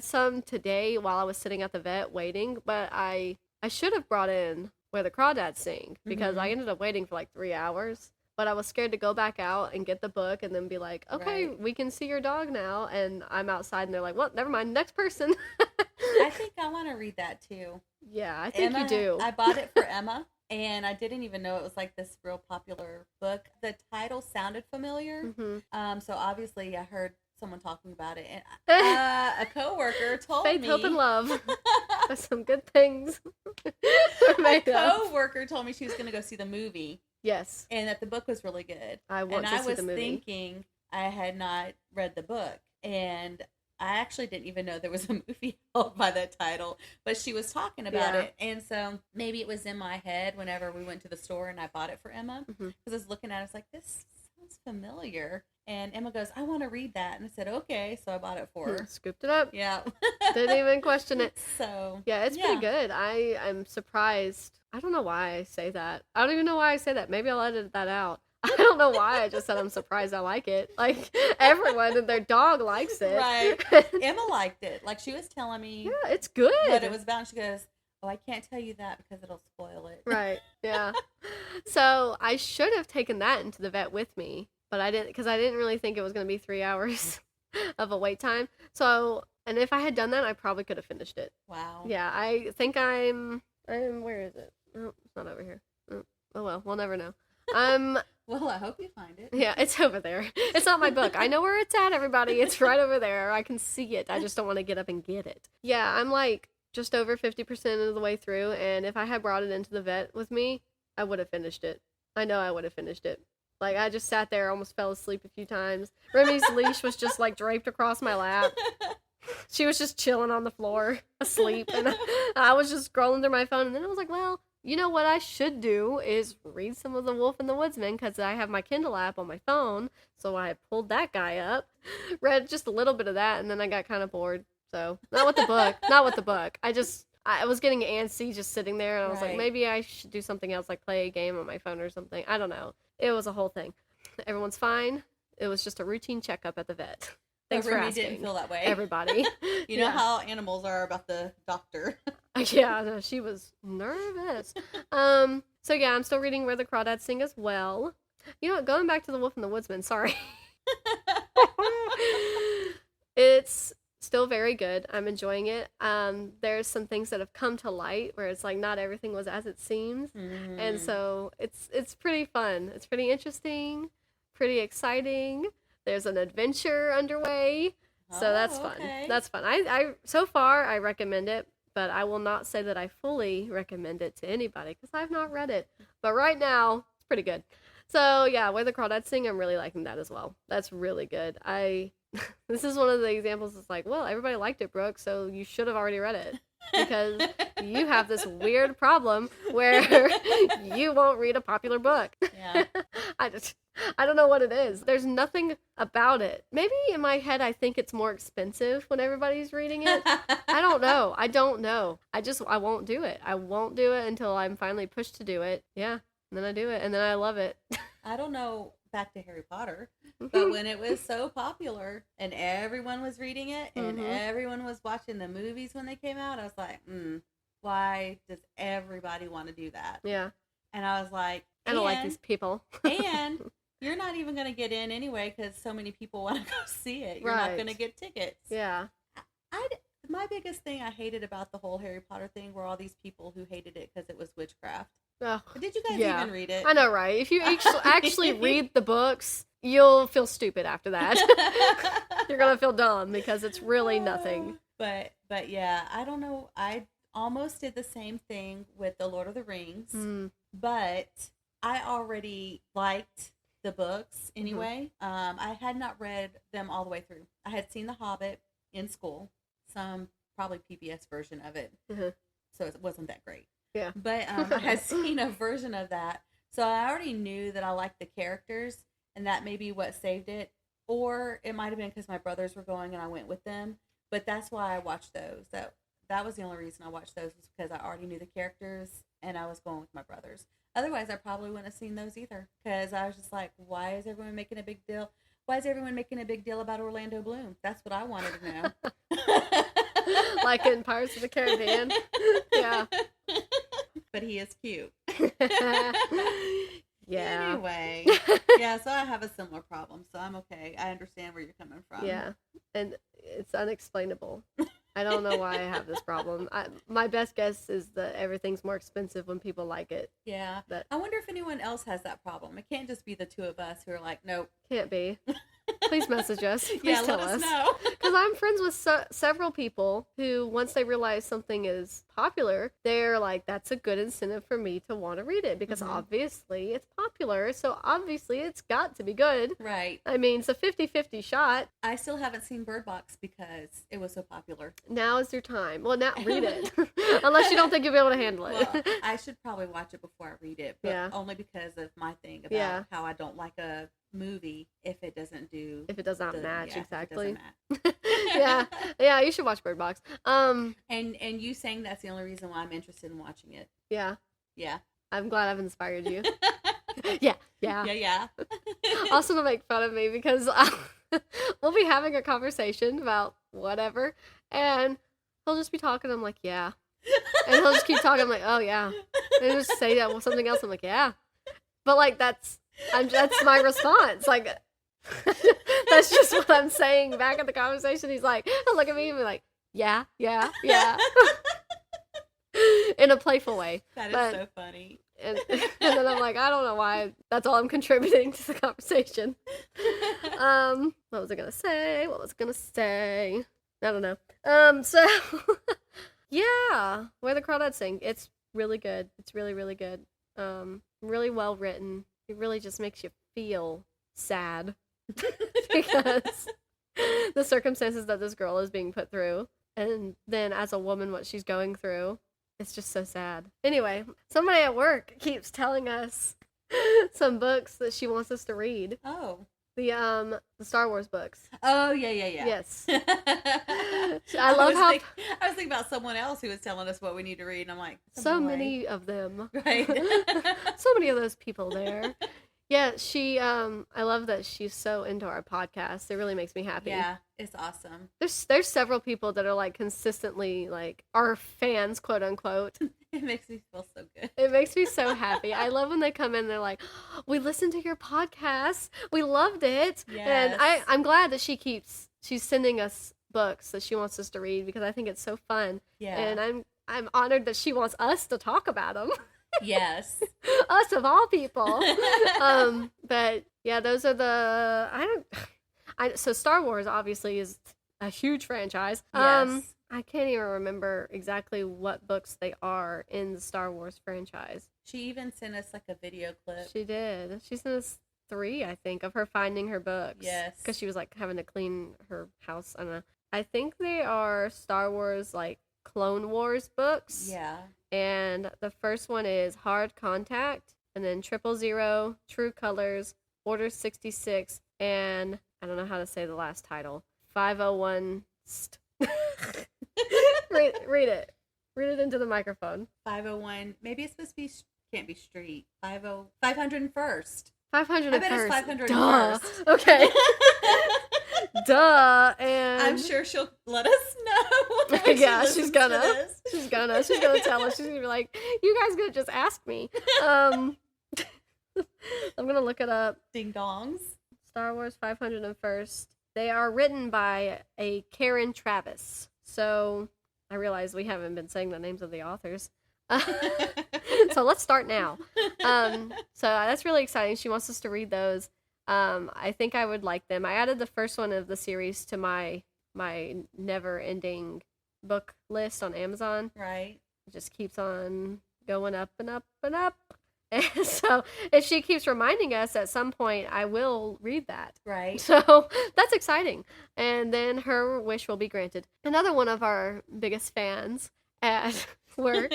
some today while I was sitting at the vet waiting, but I should have brought in Where the Crawdads Sing, because I ended up waiting for like 3 hours. But I was scared to go back out and get the book and then be like, okay, we can see your dog now. And I'm outside and they're like, well, never mind, next person. I think I want to read that too. Yeah, I think you do. I bought it for Emma, and I didn't even know it was like this real popular book. The title sounded familiar. So obviously I heard someone talking about it. And a coworker told me. Faith, hope, and love. That's some good things. A coworker told me she was going to go see the movie. Yes. And that the book was really good. I see the movie. And I was thinking I had not read the book. And I actually didn't even know there was a movie held by that title. But she was talking about it. And so maybe it was in my head whenever we went to the store and I bought it for Emma. Because I was looking at it, I was like, this sounds familiar. And Emma goes, I want to read that. And I said, okay. So I bought it for her. Scooped it up. Yeah. Didn't even question it. So. Yeah, it's pretty good. I'm surprised. I don't know why I say that. I don't even know why I say that. Maybe I'll edit that out. I don't know why I just said I'm surprised I like it. Like, everyone and their dog likes it. Right. Emma liked it. Like, she was telling me. Yeah, it's good. What it was about. And she goes, oh, I can't tell you that because it'll spoil it. Right. Yeah. So I should have taken that into the vet with me, but I didn't, because I didn't really think it was going to be 3 hours of a wait time. So, and if I had done that, I probably could have finished it. Wow. Yeah, I think I'm where is it? Oh, it's not over here. Oh well, we'll never know. Well, I hope you find it. Yeah, it's over there. It's not my book. I know where it's at, everybody. It's right over there. I can see it. I just don't want to get up and get it. Yeah, I'm like just over 50% of the way through, and if I had brought it into the vet with me, I would have finished it. I know I would have finished it. Like, I just sat there, almost fell asleep a few times. Remy's leash was just like draped across my lap. She was just chilling on the floor, asleep, and I was just scrolling through my phone, and then I was like, well, you know what I should do is read some of The Wolf and the Woodsman, because I have my Kindle app on my phone, so I pulled that guy up, read just a little bit of that, and then I got kind of bored. So, not with the book. I was getting antsy just sitting there, and I was like, maybe I should do something else, like play a game on my phone or something. I don't know. It was a whole thing. Everyone's fine. It was just a routine checkup at the vet. Thanks for asking. Didn't feel that way. Everybody. You know how animals are about the doctor. Yeah, no, she was nervous. So yeah, I'm still reading Where the Crawdads Sing as well. You know what, going back to The Wolf and the Woodsman, sorry. It's still very good. I'm enjoying it. There's some things that have come to light where it's like not everything was as it seems. And so it's pretty fun. It's pretty interesting, pretty exciting. There's an adventure underway. So that's fun. Okay. That's fun. I so far I recommend it, but I will not say that I fully recommend it to anybody because I've not read it. But right now, it's pretty good. So yeah, Where the Crawdads Sing, I'm really liking that as well. That's really good. This is one of the examples. It's like, well, everybody liked it, Brooke, so you should have already read it. because you have this weird problem where you won't read a popular book. Yeah. I don't know what it is. There's nothing about it. Maybe in my head I think it's more expensive when everybody's reading it. I don't know. I won't do it. I won't do it until I'm finally pushed to do it. Yeah. And then I do it and then I love it. I don't know, back to Harry Potter, but when it was so popular and everyone was reading it and everyone was watching the movies when they came out, I was like, why does everybody want to do that? Yeah. And I was like, I don't like these people. And you're not even going to get in anyway because so many people want to go see it. You're not going to get tickets. Yeah. My biggest thing I hated about the whole Harry Potter thing were all these people who hated it because it was witchcraft. Oh, did you guys even read it? I know, right? If you actually read the books, you'll feel stupid after that. You're going to feel dumb because it's really nothing. But yeah, I don't know. I almost did the same thing with The Lord of the Rings, but I already liked the books anyway. I had not read them all the way through. I had seen The Hobbit in school, some probably PBS version of it, so it wasn't that great. Yeah. But I had seen a version of that, so I already knew that I liked the characters, and that may be what saved it. Or it might have been because my brothers were going and I went with them. But that's why I watched those. That was the only reason I watched those, was because I already knew the characters and I was going with my brothers. Otherwise, I probably wouldn't have seen those either, because I was just like, why is everyone making a big deal? Why is everyone making a big deal about Orlando Bloom? That's what I wanted to know. Like in Pirates of the Caribbean. Yeah. But he is cute. Yeah. Anyway. Yeah, so I have a similar problem, so I'm okay. I understand where you're coming from. Yeah. And it's unexplainable. I don't know why I have this problem. My best guess is that everything's more expensive when people like it. Yeah. But I wonder if anyone else has that problem. It can't just be the two of us who are like, nope. Can't be. Please message us. Please tell let us know. Because I'm friends with several people who, once they realize something is popular, they're like, that's a good incentive for me to want to read it, because obviously it's popular, so obviously it's got to be good. Right. I mean, it's a 50-50 shot. I still haven't seen Bird Box because it was so popular. Now is your time. Well, now read it. Unless you don't think you'll be able to handle it. Well, I should probably watch it before I read it, but only because of my thing about how I don't like a movie if it does not match exactly. It doesn't match. yeah, you should watch Bird Box. And you saying that's the only reason why I'm interested in watching it. Yeah I'm glad I've inspired you. yeah Also, to make fun of me, because we'll be having a conversation about whatever, and he'll just be talking. I'm like, yeah, and he'll just keep talking. I'm like, oh yeah, and he'll just say something else. I'm like, yeah, but like that's my response. Like, that's just what I'm saying back at the conversation. He's like, he'll look at me and be like, yeah. In a playful way. That is so funny. And then I'm like, I don't know why. That's all I'm contributing to the conversation. What was I gonna say? I don't know. So yeah, Where the Crawdads Sing. It's really good. It's really, really good. Really well written. It really just makes you feel sad because the circumstances that this girl is being put through, and then as a woman what she's going through, it's just so sad. Anyway, somebody at work keeps telling us some books that she wants us to read. Oh. The Star Wars books. Oh, yeah. Yes. I was thinking about someone else who was telling us what we need to read, and I'm like, so many of them. Right. So many of those people there. Yeah, she I love that she's so into our podcast. It really makes me happy. Yeah, it's awesome. There's several people that are like consistently like our fans, quote unquote. It makes me feel so good. It makes me so happy. I love when they come in, they're like, oh, we listened to your podcast. We loved it. Yes. And I'm glad that she's sending us books that she wants us to read, because I think it's so fun. Yeah. And I'm honored that she wants us to talk about them. Yes. Us of all people. But yeah, those are so Star Wars obviously is a huge franchise. Yes. I can't even remember exactly what books they are in the Star Wars franchise. She even sent us like a video clip. She did. She sent us 3, I think, of her finding her books. Yes. Because she was like having to clean her house. I don't know. I think they are Star Wars like Clone Wars books. Yeah. And the first one is Hard Contact, and then 000, True Colors, Order 66, and I don't know how to say the last title. 501. Read it. Read it into the microphone. 501. Maybe it's supposed to be, can't be street. 501st. 501st. I bet it's 501st. Duh. Okay. Duh. And I'm sure she'll let us know. Yeah, she's gonna tell us. She's gonna be like, you guys could just ask me. I'm gonna look it up. Ding dongs. Star Wars 501st. They are written by a Caron Travis. So I realize we haven't been saying the names of the authors. So let's start now. So that's really exciting. She wants us to read those. I think I would like them. I added the first one of the series to my never-ending book list on Amazon. Right. It just keeps on going up and up and up. And so if she keeps reminding us, at some point I will read that. Right. So that's exciting. And then her wish will be granted. Another one of our biggest fans at work,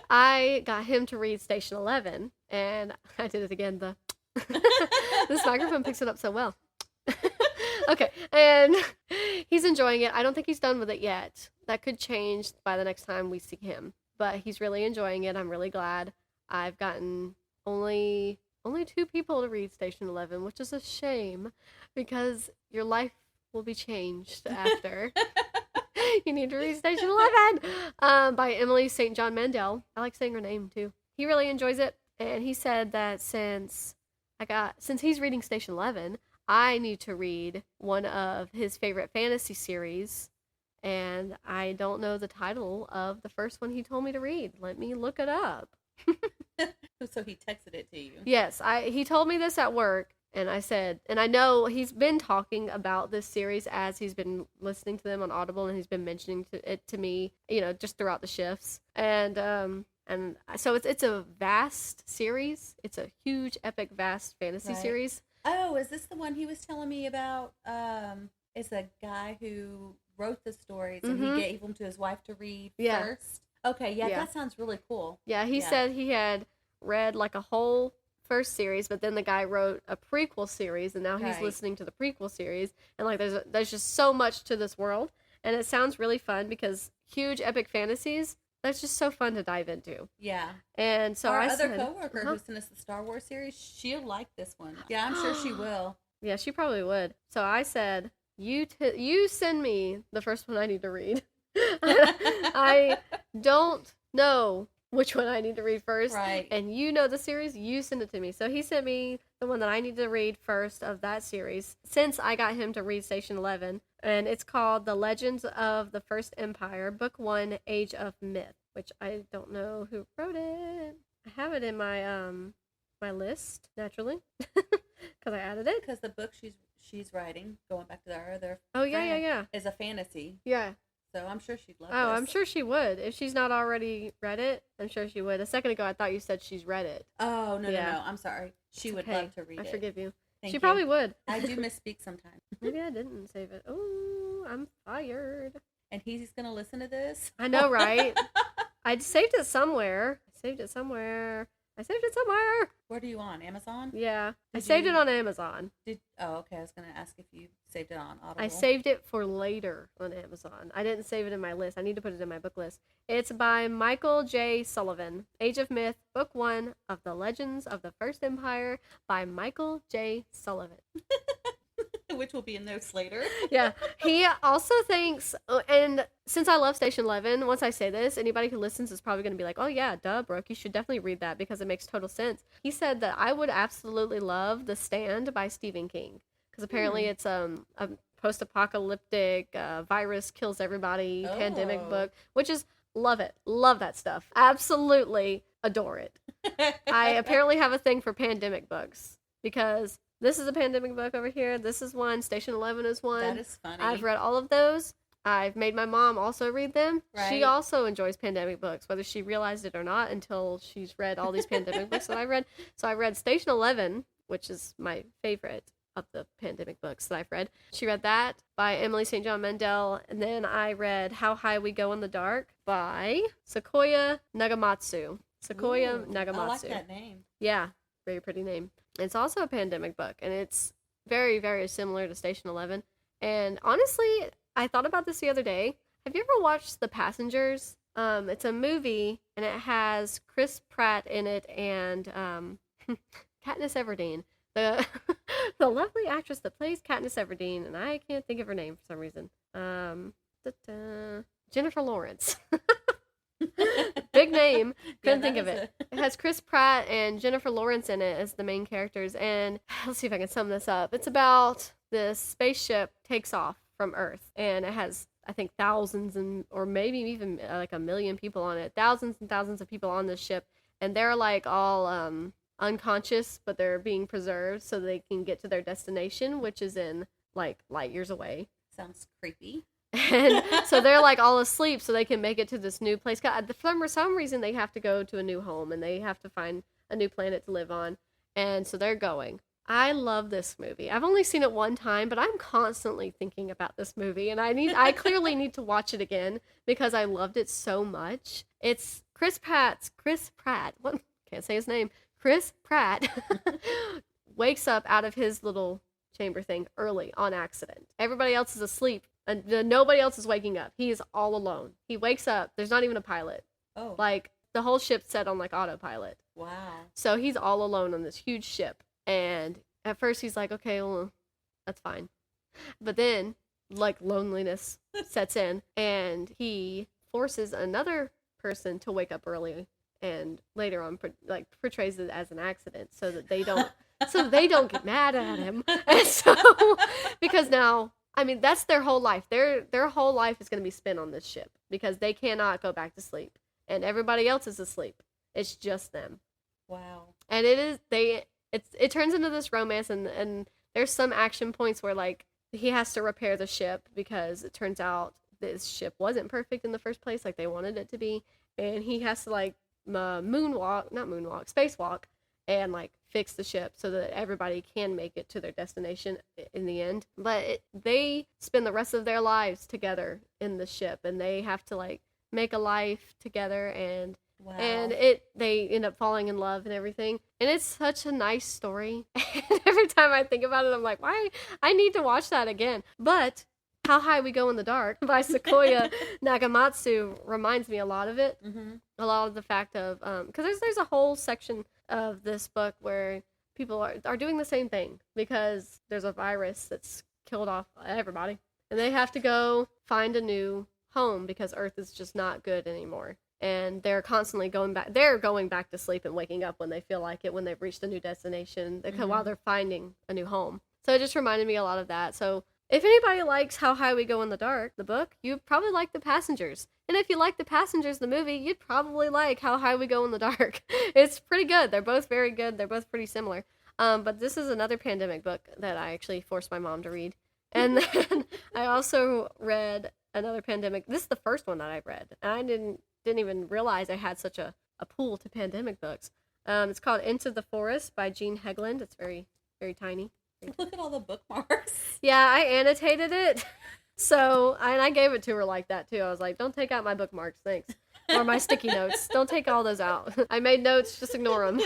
I got him to read Station 11, and I did it again. This microphone picks it up so well. Okay, and he's enjoying it. I don't think he's done with it yet. That could change by the next time we see him, but he's really enjoying it. I'm really glad. I've gotten only 2 people to read Station 11, which is a shame because your life will be changed after. You need to read Station 11 by Emily St. John Mandel. I like saying her name too. He really enjoys it, and he said that since he's reading Station 11, I need to read one of his favorite fantasy series, and I don't know the title of the first one he told me to read. Let me look it up. So he texted it to you. Yes, he told me this at work, and I said, and I know he's been talking about this series as he's been listening to them on Audible, and he's been mentioning it to me, just throughout the shifts. And so it's a vast series. It's a huge, epic, vast fantasy series. Oh, is this the one he was telling me about? It's a guy who wrote the stories, and he gave them to his wife to read first. Okay, yeah, that sounds really cool. Yeah, he said he had read like a whole first series, but then the guy wrote a prequel series, and now he's listening to the prequel series, and like there's just so much to this world, and it sounds really fun because huge epic fantasies, that's just so fun to dive into. Yeah. And so our other coworker who sent us the Star Wars series, she'll like this one. Yeah, I'm sure she will. Yeah, she probably would. So I said, you send me the first one I need to read. I don't know which one I need to read first. Right. And you know the series, you send it to me. So he sent me the one that I need to read first of that series, since I got him to read Station 11. And it's called The Legends of the First Empire, Book 1, Age of Myth, which I don't know who wrote it. I have it in my my list, naturally, because I added it. Because the book she's writing, going back to our other is a fantasy. Yeah. So I'm sure she'd love Oh, this. I'm sure she would. If she's not already read it, I'm sure she would. A second ago, I thought you said she's read it. Oh, no. I'm sorry. She would love to read it. I forgive you. Thank she you. Probably would. I do misspeak sometimes. Maybe I didn't save it. Oh, I'm fired. And he's going to listen to this? I know, right? I saved it somewhere. Where do you on? Amazon? Yeah. I saved it on Amazon. Okay. I was going to ask if you saved it on Audible. I saved it for later on Amazon. I didn't save it in my list. I need to put it in my book list. It's by Michael J. Sullivan. Age of Myth, Book 1 of the Legends of the First Empire by Michael J. Sullivan. Which will be in notes later. Yeah. He also thinks, and since I love Station 11, once I say this, anybody who listens is probably going to be like, oh yeah, duh, Brooke, you should definitely read that because it makes total sense. He said that I would absolutely love The Stand by Stephen King because apparently it's a post-apocalyptic virus kills everybody pandemic book, which is love it. Love that stuff. Absolutely adore it. I apparently have a thing for pandemic books because this is a pandemic book over here. This is one. Station 11 is one. That is funny. I've read all of those. I've made my mom also read them. Right. She also enjoys pandemic books, whether she realized it or not until she's read all these pandemic books that I read. So I read Station 11, which is my favorite. of the pandemic books that I've read. She read that by Emily St. John Mandel, and then I read How High We Go in the Dark by Sequoia Nagamatsu. Ooh, I like that name. Yeah, very pretty name. It's also a pandemic book, and it's very, very similar to Station 11. And honestly, I thought about this the other day. Have you ever watched The Passengers? It's a movie, and it has Chris Pratt in it and Katniss Everdeen, the the lovely actress that plays Katniss Everdeen, and I can't think of her name for some reason. Jennifer Lawrence. Big name. Couldn't think of it. It has Chris Pratt and Jennifer Lawrence in it as the main characters. And let's see if I can sum this up. It's about this spaceship takes off from Earth, and it has, I think, thousands or maybe even like 1 million people on it. Thousands and thousands of people on this ship, and they're like all unconscious, but they're being preserved so they can get to their destination, which is in like light years away. Sounds creepy. And so they're like all asleep so they can make it to this new place. For some reason, they have to go to a new home and they have to find a new planet to live on. And so they're going. I love this movie. I've only seen it one time, but I'm constantly thinking about this movie. And I clearly need to watch it again because I loved it so much. It's Chris Pratt. What? Can't say his name. Chris Pratt wakes up out of his little chamber thing early on accident. Everybody else is asleep. And nobody else is waking up. He is all alone. He wakes up. There's not even a pilot. Oh. Like, the whole ship's set on, like, autopilot. Wow. So he's all alone on this huge ship. And at first he's like, okay, well, that's fine. But then, like, loneliness sets in. And he forces another person to wake up early. And later on, portrays it as an accident so that they don't... so they don't get mad at him. And so, because now... I mean, that's their whole life. Their whole life is going to be spent on this ship because they cannot go back to sleep. And everybody else is asleep. It's just them. Wow. And it turns into this romance, and there's some action points where, like, he has to repair the ship because it turns out this ship wasn't perfect in the first place like they wanted it to be. And he has to, like, spacewalk, and, like, fix the ship so that everybody can make it to their destination in the end. But they spend the rest of their lives together in the ship, and they have to, like, make a life together, and wow. and they end up falling in love and everything. And it's such a nice story. And every time I think about it, I'm like, why? I need to watch that again. But How High We Go in the Dark by Sequoia Nagamatsu reminds me a lot of it. Mm-hmm. A lot of the fact of, because there's a whole section of this book where people are doing the same thing because there's a virus that's killed off everybody. And they have to go find a new home because Earth is just not good anymore. And they're constantly going back. They're going back to sleep and waking up when they feel like it, when they've reached a new destination, while they're finding a new home. So it just reminded me a lot of that. So if anybody likes How High We Go in the Dark, the book, you probably like The Passengers. And if you like The Passengers, the movie, you'd probably like How High We Go in the Dark. It's pretty good. They're both very good. They're both pretty similar. But this is another pandemic book that I actually forced my mom to read. And then I also read another pandemic. This is the first one that I've read. And I didn't even realize I had such a pool to pandemic books. It's called Into the Forest by Jean Hegland. It's very, very tiny. Look at all the bookmarks. Yeah, I annotated it. So, and I gave it to her like that too. I was like, don't take out my bookmarks, thanks. Or my sticky notes. Don't take all those out. I made notes, just ignore them.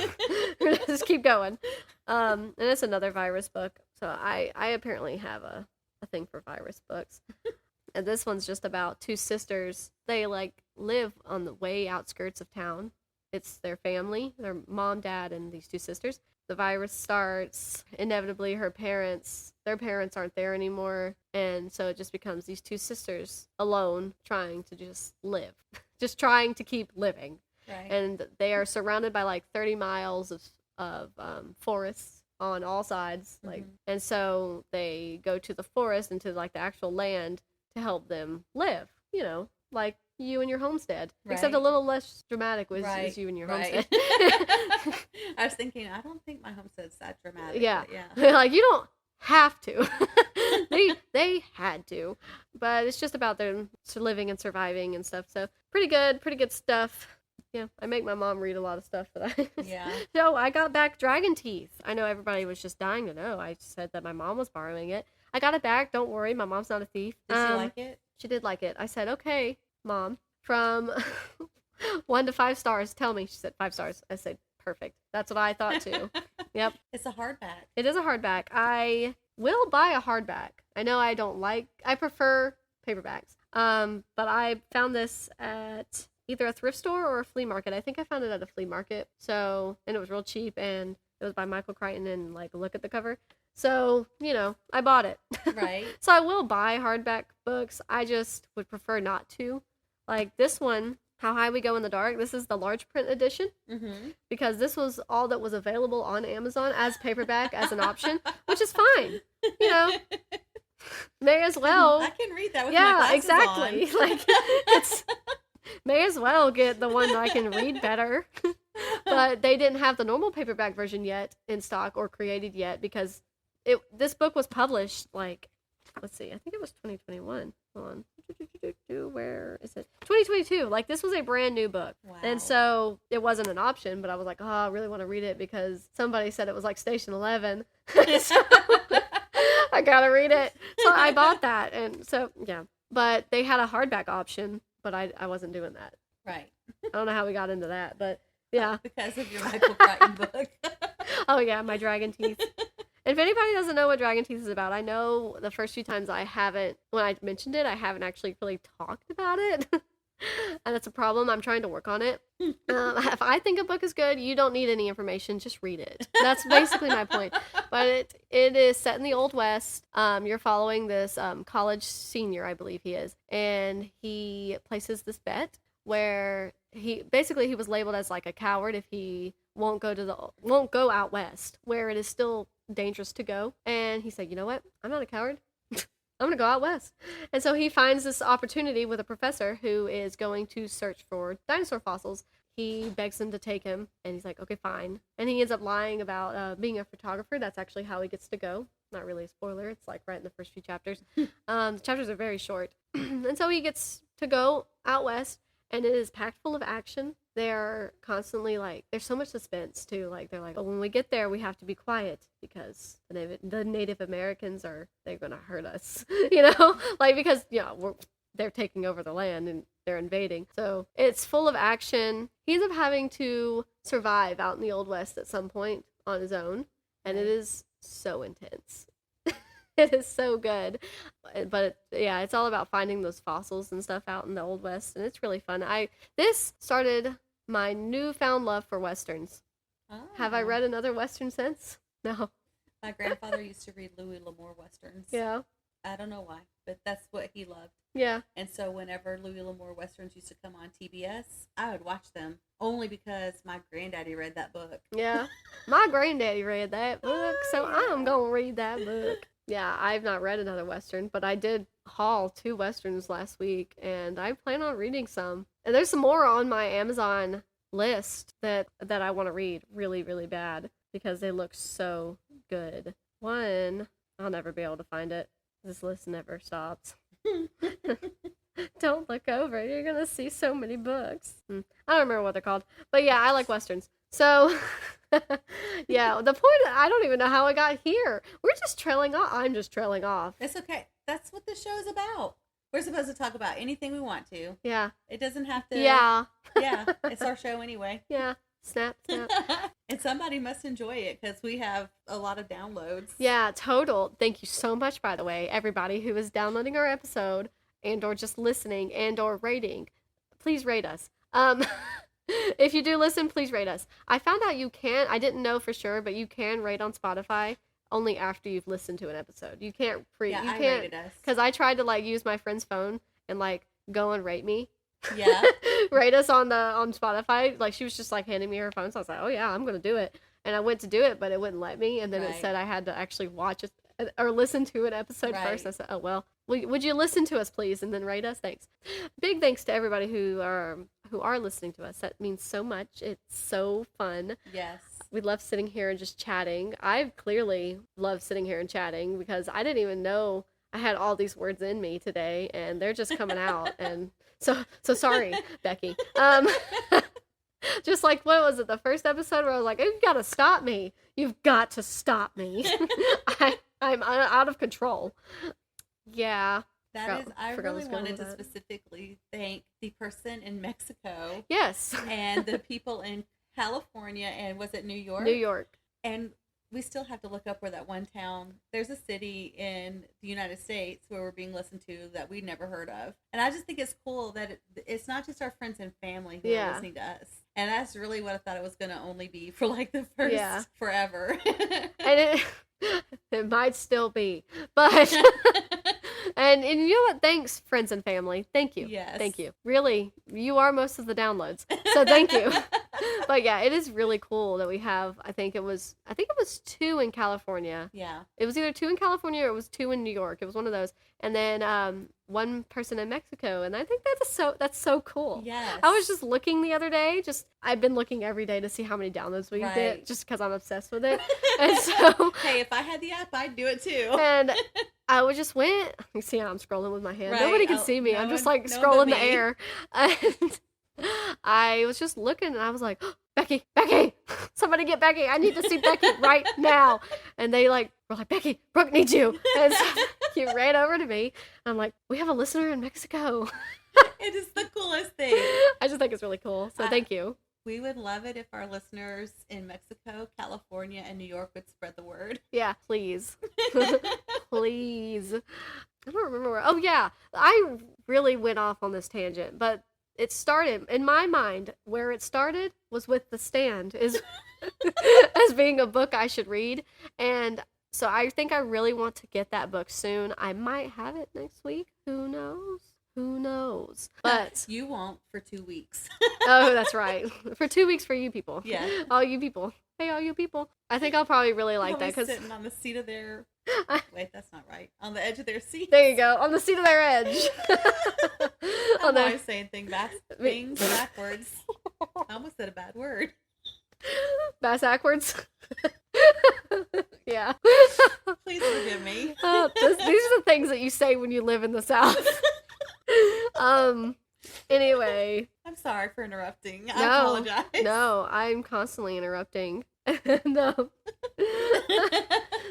Just keep going. And it's another virus book. So I apparently have a thing for virus books. And this one's just about two sisters. They like live on the way outskirts of town. It's their family, their mom, dad, and these two sisters. The virus starts. Inevitably, their parents aren't there anymore. And so it just becomes these two sisters alone trying to just live. Just trying to keep living. Right. And they are surrounded by like 30 miles of forests on all sides. Like, and so they go to the forest and to like the actual land to help them live, you know, like you and your homestead, right. Except a little less dramatic was you and your homestead. I was thinking, I don't think my homestead's that dramatic. Yeah. Yeah. Like you don't have to. they had to, but it's just about them living and surviving and stuff. So pretty good stuff. Yeah, I make my mom read a lot of stuff that I... Yeah. So I got back Dragon Teeth. I know everybody was just dying to know. I said that my mom was borrowing it. I got it back. Don't worry, my mom's not a thief. Did she like it? She did like it. I said, okay, Mom, from 1 to 5 stars, tell me. She said 5 stars. I said, perfect. That's what I thought too. Yep. It's a hardback. It is a hardback. I will buy a hardback. I know I prefer paperbacks. But I found this at either a thrift store or a flea market. I think I found it at a flea market. So, and it was real cheap, and it was by Michael Crichton, and like, look at the cover. So, you know, I bought it. Right. So I will buy hardback books. I just would prefer not to. Like this one, How High We Go in the Dark. This is the large print edition. Mm-hmm. Because this was all that was available on Amazon as paperback as an option, which is fine. You know, may as well. I can read that with my glasses exactly. on. Like, it's may as well get the one that I can read better. But they didn't have the normal paperback version yet in stock or created yet because this book was published, like, let's see, I think it was 2021. Hold on. Where is it? 2022. Like, this was a brand new book. Wow. And so it wasn't an option, but I was like, oh, I really want to read it because somebody said it was like Station 11. So I gotta read it. So I bought that. And so, yeah. But they had a hardback option, but I wasn't doing that. Right. I don't know how we got into that, but yeah. Because of your Michael Crichton book. Oh, yeah, my Dragon Teeth. If anybody doesn't know what Dragon Teeth is about, I know the first few times when I mentioned it, I haven't actually really talked about it. And that's a problem. I'm trying to work on it. If I think a book is good, you don't need any information. Just read it. That's basically my point. But it is set in the Old West. You're following this college senior, I believe he is. And he places this bet where he was labeled as like a coward if he won't go out west where it is still dangerous to go. And he said, you know what? I'm not a coward. I'm going to go out west. And so he finds this opportunity with a professor who is going to search for dinosaur fossils. He begs him to take him, and he's like, okay, fine. And he ends up lying about being a photographer. That's actually how he gets to go. Not really a spoiler. It's like right in the first few chapters. The chapters are very short. And so he gets to go out west, and it is packed full of action. They're constantly like, there's so much suspense too. Like they're like, but when we get there, we have to be quiet because the Native Americans they're gonna hurt us, you know, like because they're taking over the land and they're invading. So it's full of action. He ends up having to survive out in the Old West at some point on his own, and it is so intense. It is so good. But it's all about finding those fossils and stuff out in the Old West, and it's really fun. This started my newfound love for Westerns. Oh. Have I read another Western since? No. My grandfather used to read Louis L'Amour Westerns. Yeah. I don't know why, but that's what he loved. Yeah. And so whenever Louis L'Amour Westerns used to come on TBS, I would watch them only because my granddaddy read that book. Yeah. My granddaddy read that book, so I'm going to read that book. Yeah, I've not read another Western, but I did haul 2 Westerns last week, and I plan on reading some. And there's some more on my Amazon list that I want to read really, really bad because they look so good. One, I'll never be able to find it. This list never stops. Don't look over. You're going to see so many books. I don't remember what they're called. But yeah, I like Westerns. So, yeah, the point, I don't even know how I got here. We're just trailing off. I'm just trailing off. It's okay. That's what the show's about. We're supposed to talk about anything we want to. Yeah. It doesn't have to. Yeah. Yeah, it's our show anyway. Yeah. Snap, snap. And somebody must enjoy it because we have a lot of downloads. Yeah, total. Thank you so much, by the way, everybody who is downloading our episode and or just listening and or rating. Please rate us. If you do listen, please rate us. I found out you can, I didn't know for sure, but you can rate on Spotify only after you've listened to an episode. You can't I rated us. Because I tried to like use my friend's phone and like go and rate me. Yeah. Rate us on Spotify. Like she was just like handing me her phone, so I was like, oh yeah, I'm gonna do it. And I went to do it, but it wouldn't let me. And then it said I had to actually watch it or listen to an episode first. I said, oh well, would you listen to us please and then rate us? Thanks. Big thanks to everybody who are listening to us. That means so much. It's so fun. Yes. We love sitting here and just chatting. I clearly love sitting here and chatting because I didn't even know I had all these words in me today, and they're just coming out. And so sorry, Becky. Just like, what was it, the first episode where I was like, you've got to stop me. You've got to stop me. I'm out of control. Yeah. I really wanted to specifically thank the person in Mexico. Yes. And the people in California, and was it New York? New York. And we still have to look up where that one town, there's a city in the United States where we're being listened to that we'd never heard of. And I just think it's cool that it's not just our friends and family who are listening to us. And that's really what I thought it was going to only be for like the first forever. And it might still be. But, and you know what? Thanks, friends and family. Thank you. Yes. Thank you. Really, you are most of the downloads. So thank you. But yeah, it is really cool that we have, I think it was 2 in California. Yeah. It was either 2 in California or it was 2 in New York. It was one of those. And then 1 person in Mexico. And I think that's so cool. Yes. I was just looking the other day. I've been looking every day to see how many downloads we get, just because I'm obsessed with it. And so, hey, if I had the app, I'd do it too. And I just went. You see how I'm scrolling with my hand. Right. Nobody can see me. I'm just like scrolling the air. And I was just looking, and I was like, oh, Becky, somebody get Becky. I need to see Becky right now. And they were like, Becky, Brooke needs you. And so you ran over to me. I'm like, we have a listener in Mexico. It is the coolest thing. I just think it's really cool. So thank you. We would love it if our listeners in Mexico, California, and New York would spread the word. Yeah, please. Please. I don't remember where. Oh, yeah. I really went off on this tangent, but it started, in my mind, where it started was with The Stand as being a book I should read. And so I think I really want to get that book soon. I might have it next week. Who knows? Who knows? But you won't for 2 weeks. Oh, that's right. For 2 weeks for you people. Yeah. All you people. Hey, all you people. I think I'll probably really like that because sitting on the seat of their. Wait, that's not right. On the edge of their seat. There you go. On the seat of their edge. I'm always saying things backwards. I almost said a bad word. Bass backwards. Yeah. Please forgive me. These are the things that you say when you live in the South. Anyway. I'm sorry for interrupting. I apologize. No, I'm constantly interrupting. No.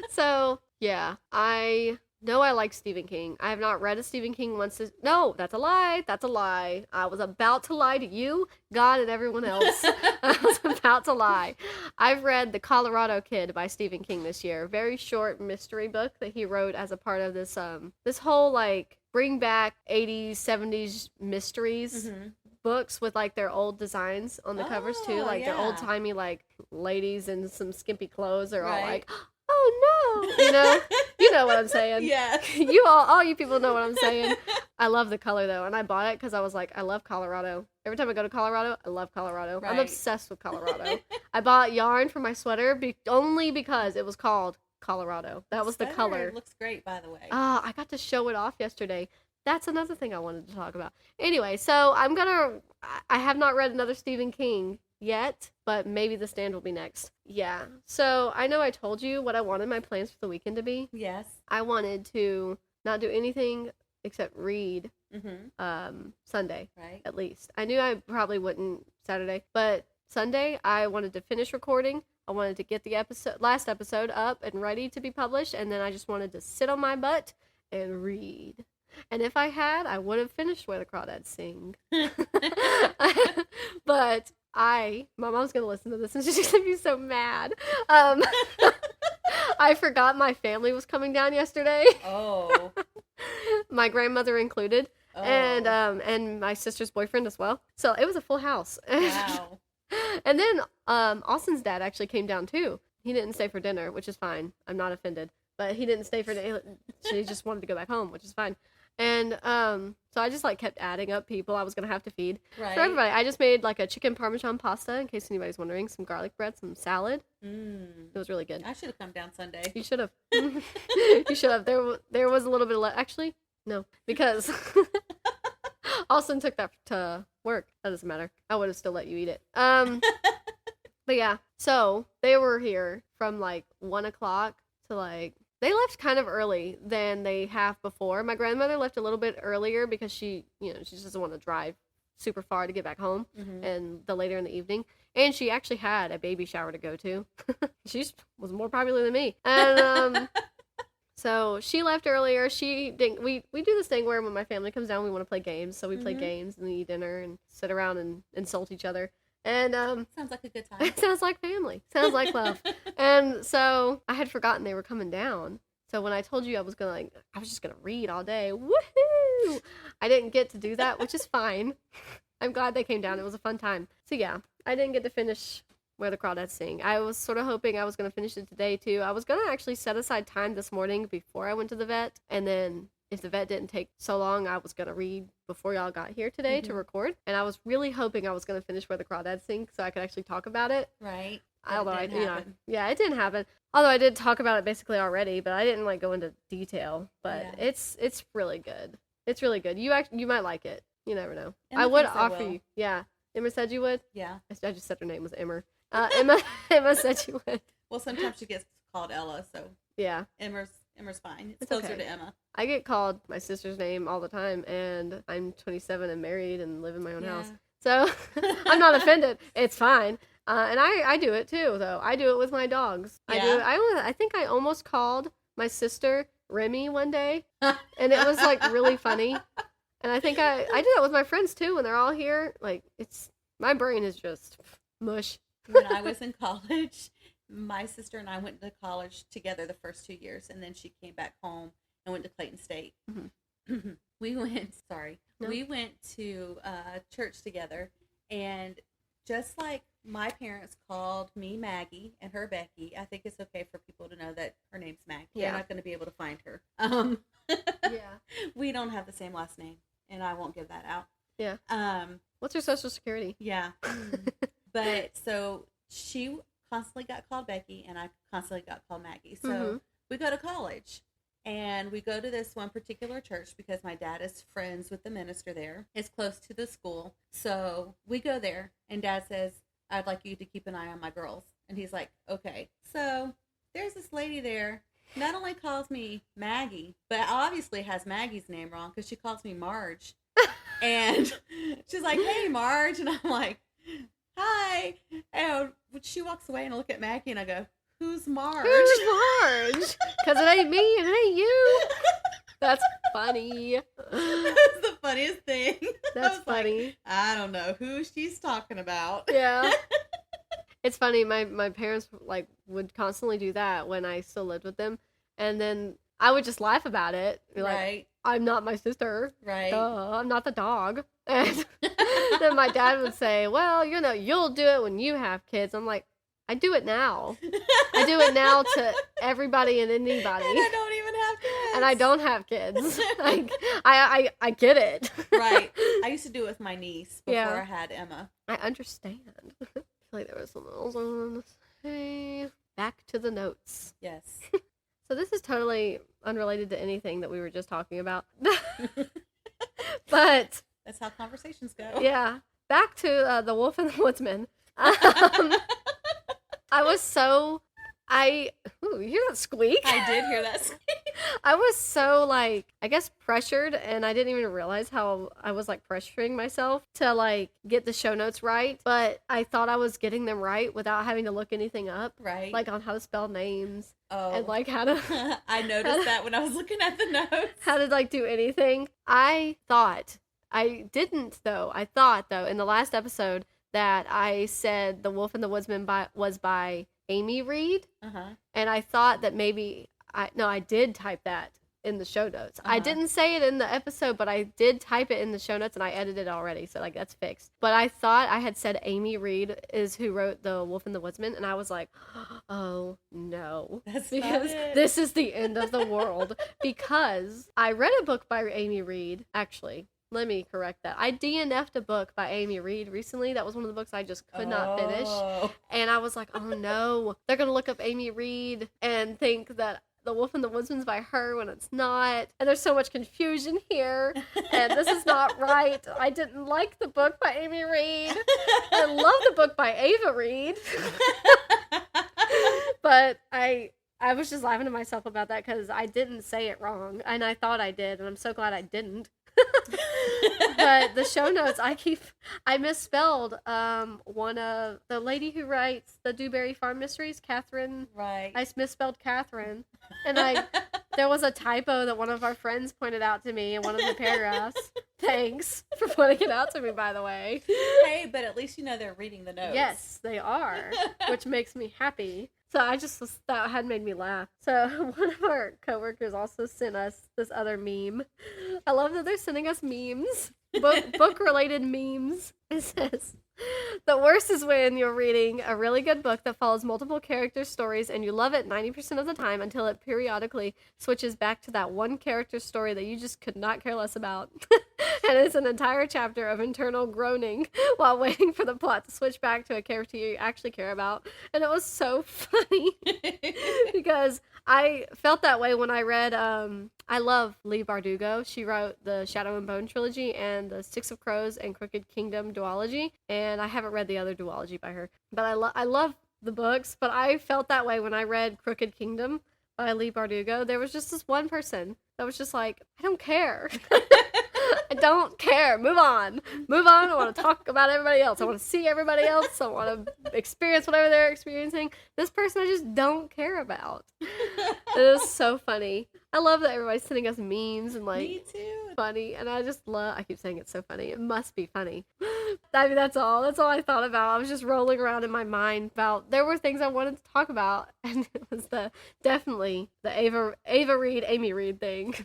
So, yeah, I know I like Stephen King. I have not read a Stephen King once. No, that's a lie. That's a lie. I was about to lie to you, God, and everyone else. I was about to lie. I've read The Colorado Kid by Stephen King this year. A very short mystery book that he wrote as a part of this this whole bring back 80s, 70s mysteries books with their old designs on the covers too. Their old timey ladies in some skimpy clothes are all like, oh no, you know what I'm saying. Yeah. all you people know what I'm saying. I love the color though, and I bought it because I was like, I love Colorado. Every time I go to Colorado, I love Colorado. Right. I'm obsessed with Colorado. I bought yarn for my sweater only because it was called Colorado. That was the color. It looks great, by the way. I got to show it off yesterday. That's another thing I wanted to talk about. Anyway, so I have not read another Stephen King yet, but maybe The Stand will be next. Yeah. So I know I told you what I wanted my plans for the weekend to be. Yes. I wanted to not do anything except read Sunday, right? At least. I knew I probably wouldn't Saturday, but Sunday I wanted to finish recording. I wanted to get the last episode up and ready to be published, and then I just wanted to sit on my butt and read. And if I had, I would have finished Where the Crawdads Sing. But my mom's going to listen to this and she's going to be so mad. I forgot my family was coming down yesterday. Oh. My grandmother included. Oh. And my sister's boyfriend as well. So it was a full house. Wow. And then Austin's dad actually came down too. He didn't stay for dinner, which is fine. I'm not offended. But he didn't stay for dinner. She just wanted to go back home, which is fine. And so I just kept adding up people I was going to have to feed. Right. For everybody. I just made a chicken parmesan pasta, in case anybody's wondering. Some garlic bread, some salad. It was really good. I should have come down Sunday. You should have. You should have. There was a little bit of actually, no. Because Austin took that to work. That doesn't matter. I would have still let you eat it. But yeah. So they were here from 1 o'clock to they left kind of early than they have before. My grandmother left a little bit earlier because she just doesn't want to drive super far to get back home, Mm-hmm. and the later in the evening. And she actually had a baby shower to go to. She was more popular than me. And so she left earlier. She didn't. We do this thing where when my family comes down, we want to play games. So we play games and eat dinner and sit around and insult each other. And sounds like a good time. it sounds like family. Sounds like love. And so I had forgotten they were coming down. So when I told you I was just gonna read all day. Woohoo! I didn't get to do that, which is fine. I'm glad they came down. It was a fun time. So yeah, I didn't get to finish Where the Crawdads Sing. I was sort of hoping I was going to finish it today too. I was going to actually set aside time this morning before I went to the vet. And then if the vet didn't take so long, I was going to read before y'all got here today to record. And I was really hoping I was going to finish Where the Crawdads Sing so I could actually talk about it. Right. Although it didn't happen. Although I did talk about it basically already, but I didn't like go into detail. But it's really good. It's really good. You might like it. You never know. Emma I would thinks I offer will. you. Yeah. Emma said you would? Yeah. I just said her name was Emmer. Emma said she would. Well, sometimes she gets called Ella, so Yeah. Emmer's fine. It's It's closer okay. to Emma. I get called my sister's name all the time, and I'm 27 and married and live in my own house. So I'm not offended. It's fine. And I do it too, though. I do it with my dogs. Yeah. I think I almost called my sister Remy one day, and it was like really funny. And I think I do that with my friends too when they're all here. Like my brain is just mush. When I was in college, my sister and I went to college together the first 2 years, and then she came back home and went to Clayton State. Mm-hmm. We went to church together, and just like my parents called me Maggie and her Becky, I think it's okay for people to know that her name's Maggie. Yeah. They're not going to be able to find her. Yeah. We don't have the same last name, and I won't give that out. Yeah. Um, What's your social security? yeah. But so she constantly got called Becky, and I constantly got called Maggie. So we go to college, and we go to this one particular church because my dad is friends with the minister there. It's close to the school. So we go there, and Dad says, I'd like you to keep an eye on my girls. And he's like, okay. So there's this lady there, not only calls me Maggie, but obviously has Maggie's name wrong because she calls me Marge. And she's like, hey, Marge. And I'm like, hi. And she walks away, and I look at Maggie, and I go, who's Marge? Who's Marge? Because it ain't me and it ain't you. That's funny. That's the funniest thing. That's funny. I don't know who she's talking about. Yeah. It's funny. My parents would constantly do that when I still lived with them, and then I would just laugh about it. Be like, Right. I'm not my sister. Right. Duh, I'm not the dog. And then my dad would say, well, you'll do it when you have kids. I'm like, I do it now. I do it now to everybody and anybody. And I don't even have kids. And I don't have kids. I get it. Right. I used to do it with my niece before Yeah. I had Emma. I understand. I feel like there was something else I wanted to say. Back to the notes. Yes. So this is totally unrelated to anything that we were just talking about. But That's how conversations go. yeah, back to The Wolf and the Woodsman. You hear that squeak? I did hear that. I was so I guess pressured, and I didn't even realize how I was pressuring myself to get the show notes right, but I thought I was getting them right without having to look anything up. Right. On how to spell names. Oh. And how to I noticed that when I was looking at the notes. how to do anything. I thought in the last episode that I said The Wolf and the Woodsman was by Amy Reid. Uh-huh. And I thought that maybe I did type that in the show notes. I didn't say it in the episode, but I did type it in the show notes, and I edited it already, so that's fixed. But I thought I had said Amy Reid is who wrote The Wolf and the Woodsman, and I was like, oh no. That's because not it. this is the end of the world. Because I read a book by Amy Reid, actually. Let me correct that. I DNF'd a book by Amy Reid recently. That was one of the books I just could not finish. Oh. And I was like, oh no, they're going to look up Amy Reid and think that The Wolf and the Woodsman's by her when it's not. And there's so much confusion here. And this is not right. I didn't like the book by Amy Reid. I love the book by Ava Reid. But I was just laughing to myself about that because I didn't say it wrong. And I thought I did. And I'm so glad I didn't. But the show notes, I misspelled one of the lady who writes the Dewberry Farm Mysteries, Kathryn. Right. I misspelled Kathryn, and there was a typo that one of our friends pointed out to me in one of the paragraphs. Thanks for pointing it out to me, by the way. Hey, but at least you know they're reading the notes. Yes, they are, which makes me happy. So that had made me laugh. So one of our coworkers also sent us this other meme. I love that they're sending us memes, book related memes. It says, the worst is when you're reading a really good book that follows multiple characters' stories and you love it 90% of the time until it periodically switches back to that one character's story that you just could not care less about. And it's an entire chapter of internal groaning while waiting for the plot to switch back to a character you actually care about. And it was so funny because I felt that way when I read, I love Leigh Bardugo. She wrote the Shadow and Bone trilogy and the Six of Crows and Crooked Kingdom duology. And I haven't read the other duology by her. But I love the books, but I felt that way when I read Crooked Kingdom by Leigh Bardugo. There was just this one person that was just like, I don't care. I don't care. Move on. I want to talk about everybody else. I want to see everybody else. I want to experience whatever they're experiencing. This person I just don't care about. It was so funny. I love that everybody's sending us memes and like Me too. funny. And I keep saying it's so funny. It must be funny. I mean, that's all I thought about. I was just rolling around in my mind about, there were things I wanted to talk about. And it was definitely the Ava Reid, Amy Reid thing.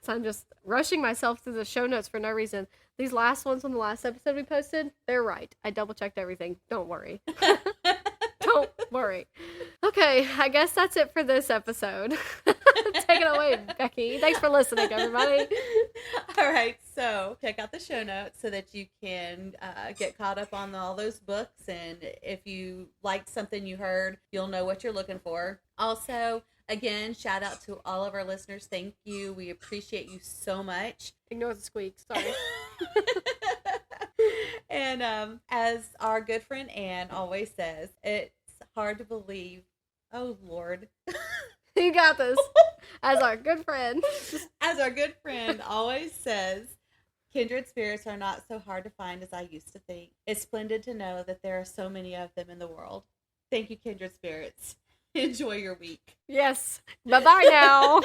So I'm just rushing myself through the show notes for no reason. These last ones on the last episode we posted, they're right. I double checked everything. Don't worry. Don't worry. Okay, I guess that's it for this episode. Take it away, Becky. Thanks for listening, everybody. All right, so check out the show notes so that you can get caught up on all those books. And if you liked something you heard, you'll know what you're looking for. Also, again, shout out to all of our listeners. Thank you. We appreciate you so much. Ignore the squeak. Sorry. And as our good friend Anne always says, it's hard to believe. Oh, Lord. You got this. As our good friend. As our good friend always says, kindred spirits are not so hard to find as I used to think. It's splendid to know that there are so many of them in the world. Thank you, kindred spirits. Enjoy your week. Yes. Bye-bye now.